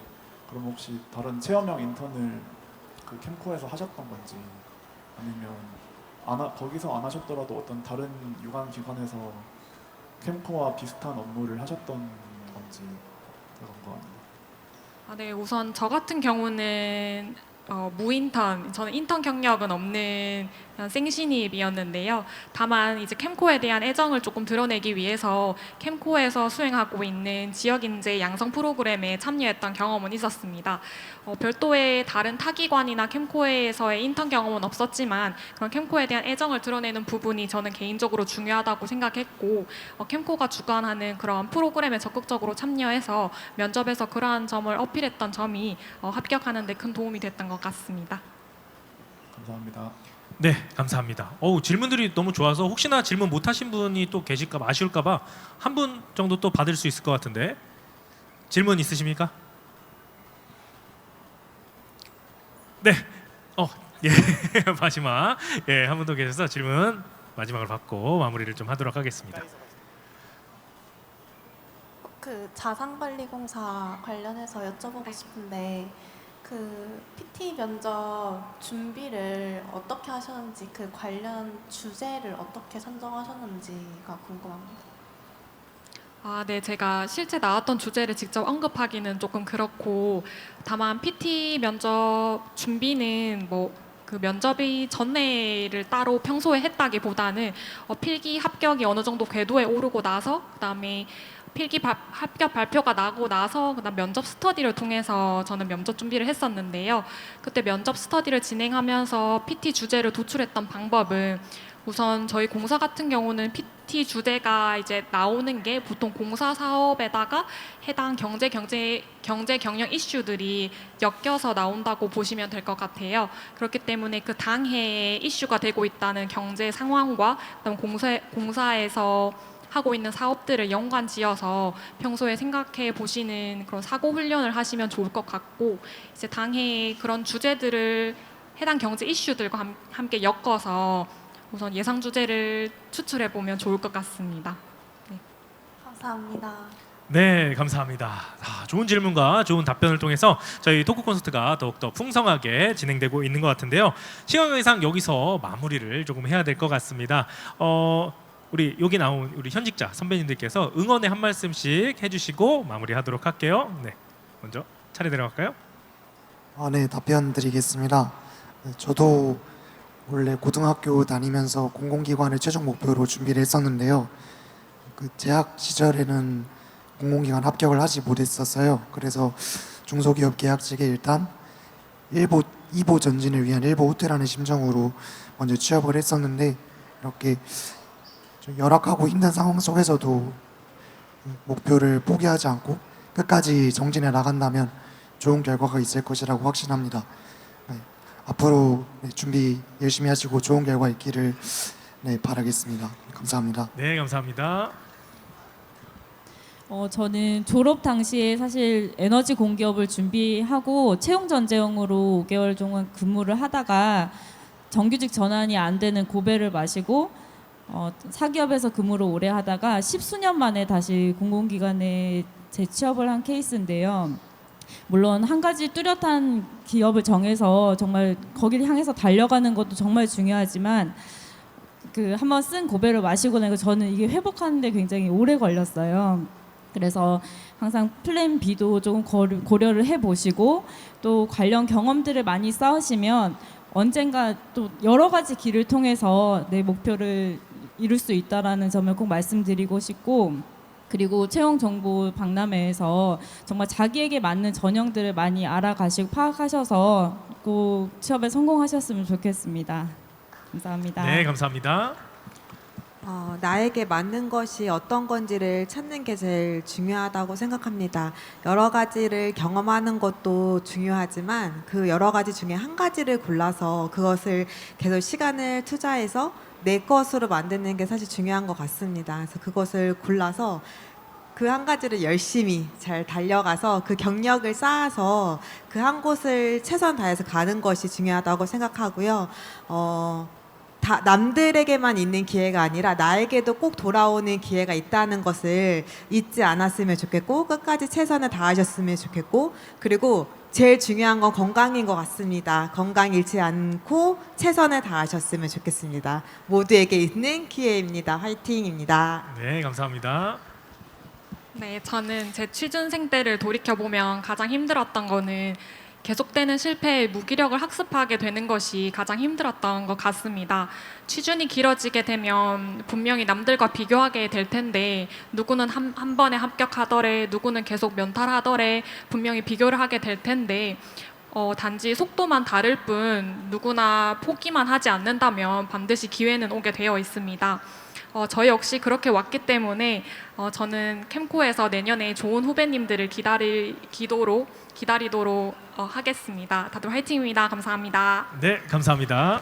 그럼 혹시 다른 체험형 인턴을 그 캠코에서 하셨던 건지 아니면 거기서 안 하셨더라도 어떤 다른 유관 기관에서 캠코와 비슷한 업무를 하셨던 건지 그런 거 아니에요? 네, 우선 저 같은 경우는 무인턴, 저는 인턴 경력은 없는 그냥 생신입이었는데요. 다만 이제 캠코에 대한 애정을 조금 드러내기 위해서 캠코에서 수행하고 있는 지역인재 양성 프로그램에 참여했던 경험은 있었습니다. 별도의 다른 타기관이나 캠코에서의 인턴 경험은 없었지만 그런 캠코에 대한 애정을 드러내는 부분이 저는 개인적으로 중요하다고 생각했고 캠코가 주관하는 그런 프로그램에 적극적으로 참여해서 면접에서 그러한 점을 어필했던 점이 합격하는 데 큰 도움이 됐던 것 같습니다. 감사합니다. 네, 감사합니다. 질문들이 너무 좋아서 혹시나 질문 못 하신 분이 또 계실까봐 아쉬울까봐 한 분 정도 또 받을 수 있을 것 같은데 질문 있으십니까? 네, 예, 마지막 한 분 더 계셔서 질문 마지막으로 받고 마무리를 좀 하도록 하겠습니다. 그 자산관리공사 관련해서 여쭤보고 싶은데 그 PT 면접 준비를 어떻게 하셨는지 그 관련 주제를 어떻게 선정하셨는지가 궁금합니다. 네, 제가 실제 나왔던 주제를 직접 언급하기는 조금 그렇고 다만 PT 면접 준비는 그 면접의 전례를 따로 평소에 했다기보다는 필기 합격이 어느 정도 궤도에 오르고 나서 그다음에 필기 합격 발표가 나고 나서 그다음 면접 스터디를 통해서 저는 면접 준비를 했었는데요. 그때 면접 스터디를 진행하면서 PT 주제를 도출했던 방법은 우선 저희 공사 같은 경우는 PT 주제가 이제 나오는 게 보통 공사 사업에다가 해당 경제 경영 이슈들이 엮여서 나온다고 보시면 될 것 같아요. 그렇기 때문에 그 당해에 이슈가 되고 있다는 경제 상황과 그다음 공사에서 하고 있는 사업들을 연관지어서 평소에 생각해 보시는 그런 사고 훈련을 하시면 좋을 것 같고 이제 당해의 그런 주제들을 해당 경제 이슈들과 함께 엮어서 우선 예상 주제를 추출해 보면 좋을 것 같습니다. 네. 감사합니다. 네, 감사합니다. 좋은 질문과 좋은 답변을 통해서 저희 토크 콘서트가 더욱더 풍성하게 진행되고 있는 것 같은데요. 시간 관계상 여기서 마무리를 조금 해야 될 것 같습니다. 우리 여기 나온 우리 현직자 선배님들께서 응원의 한 말씀씩 해주시고 마무리하도록 할게요. 네, 먼저 차례 내려갈까요? 네, 답변 드리겠습니다. 저도 원래 고등학교 다니면서 공공기관을 최종 목표로 준비를 했었는데요. 그 재학 시절에는 공공기관 합격을 하지 못했었어요. 그래서 중소기업 계약직에 일단 2보 전진을 위한 1보 후퇴라는 심정으로 먼저 취업을 했었는데 이렇게 좀 열악하고 힘든 상황 속에서도 목표를 포기하지 않고 끝까지 정진해 나간다면 좋은 결과가 있을 것이라고 확신합니다. 앞으로 준비 열심히 하시고 좋은 결과 있기를 바라겠습니다. 감사합니다. 네, 감사합니다. 저는 졸업 당시에 사실 에너지 공기업을 준비하고 채용 전재형으로 5개월 동안 근무를 하다가 정규직 전환이 안 되는 고배를 마시고 사기업에서 근무를 오래 하다가 10수년 만에 다시 공공기관에 재취업을 한 케이스인데요. 물론 한 가지 뚜렷한 기업을 정해서 정말 거기를 향해서 달려가는 것도 정말 중요하지만 그 한번 쓴 고배를 마시고 나서 저는 이게 회복하는데 굉장히 오래 걸렸어요. 그래서 항상 플랜 B도 조금 고려를 해보시고 또 관련 경험들을 많이 쌓으시면 언젠가 또 여러 가지 길을 통해서 내 목표를 이룰 수 있다라는 점을 꼭 말씀드리고 싶고 그리고 채용 정보 박람회에서 정말 자기에게 맞는 전형들을 많이 알아가시고 파악하셔서 꼭 취업에 성공하셨으면 좋겠습니다. 감사합니다. 네, 감사합니다. 나에게 맞는 것이 어떤 건지를 찾는 게 제일 중요하다고 생각합니다. 여러 가지를 경험하는 것도 중요하지만 그 여러 가지 중에 한 가지를 골라서 그것을 계속 시간을 투자해서 내 것으로 만드는 게 사실 중요한 것 같습니다. 그래서 그것을 골라서 그 한 가지를 열심히 잘 달려가서 그 경력을 쌓아서 그 한 곳을 최선 다해서 가는 것이 중요하다고 생각하고요. 다 남들에게만 있는 기회가 아니라 나에게도 꼭 돌아오는 기회가 있다는 것을 잊지 않았으면 좋겠고 끝까지 최선을 다하셨으면 좋겠고 그리고 제일 중요한 건 건강인 것 같습니다. 건강 잃지 않고 최선을 다하셨으면 좋겠습니다. 모두에게 있는 기회입니다. 화이팅입니다. 네, 감사합니다. 네, 저는 제 취준생 때를 돌이켜보면 가장 힘들었던 거는 계속되는 실패에 무기력을 학습하게 되는 것이 가장 힘들었던 것 같습니다. 취준이 길어지게 되면 분명히 남들과 비교하게 될 텐데 누구는 한 번에 합격하더래, 누구는 계속 면탈하더래 분명히 비교를 하게 될 텐데 단지 속도만 다를 뿐 누구나 포기만 하지 않는다면 반드시 기회는 오게 되어 있습니다. 저희 역시 그렇게 왔기 때문에 저는 캠코에서 내년에 좋은 후배님들을 기다리도록 하겠습니다. 다들 화이팅입니다. 감사합니다. 네, 감사합니다.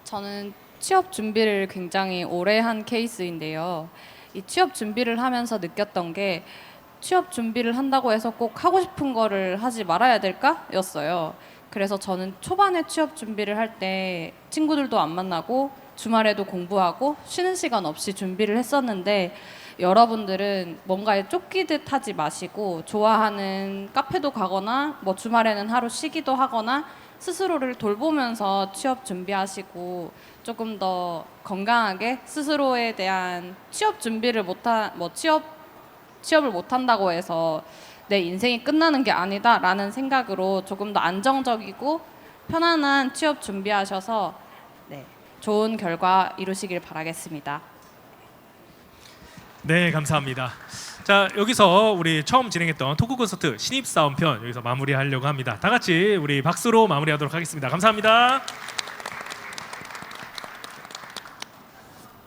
저는 취업 준비를 굉장히 오래 한 케이스인데요. 이 취업 준비를 하면서 느꼈던 게 취업 준비를 한다고 해서 꼭 하고 싶은 거를 하지 말아야 될까? 였어요. 그래서 저는 초반에 취업 준비를 할 때 친구들도 안 만나고 주말에도 공부하고 쉬는 시간 없이 준비를 했었는데 여러분들은 뭔가에 쫓기듯 하지 마시고 좋아하는 카페도 가거나 뭐 주말에는 하루 쉬기도 하거나 스스로를 돌보면서 취업 준비하시고 조금 더 건강하게 스스로에 대한 취업 준비를 취업을 못한다고 해서 내 인생이 끝나는 게 아니다라는 생각으로 조금 더 안정적이고 편안한 취업 준비하셔서 좋은 결과 이루시길 바라겠습니다. 네, 감사합니다. 자, 여기서 우리 처음 진행했던 토크 콘서트 신입사원편 여기서 마무리하려고 합니다. 다 같이 우리 박수로 마무리하도록 하겠습니다. 감사합니다.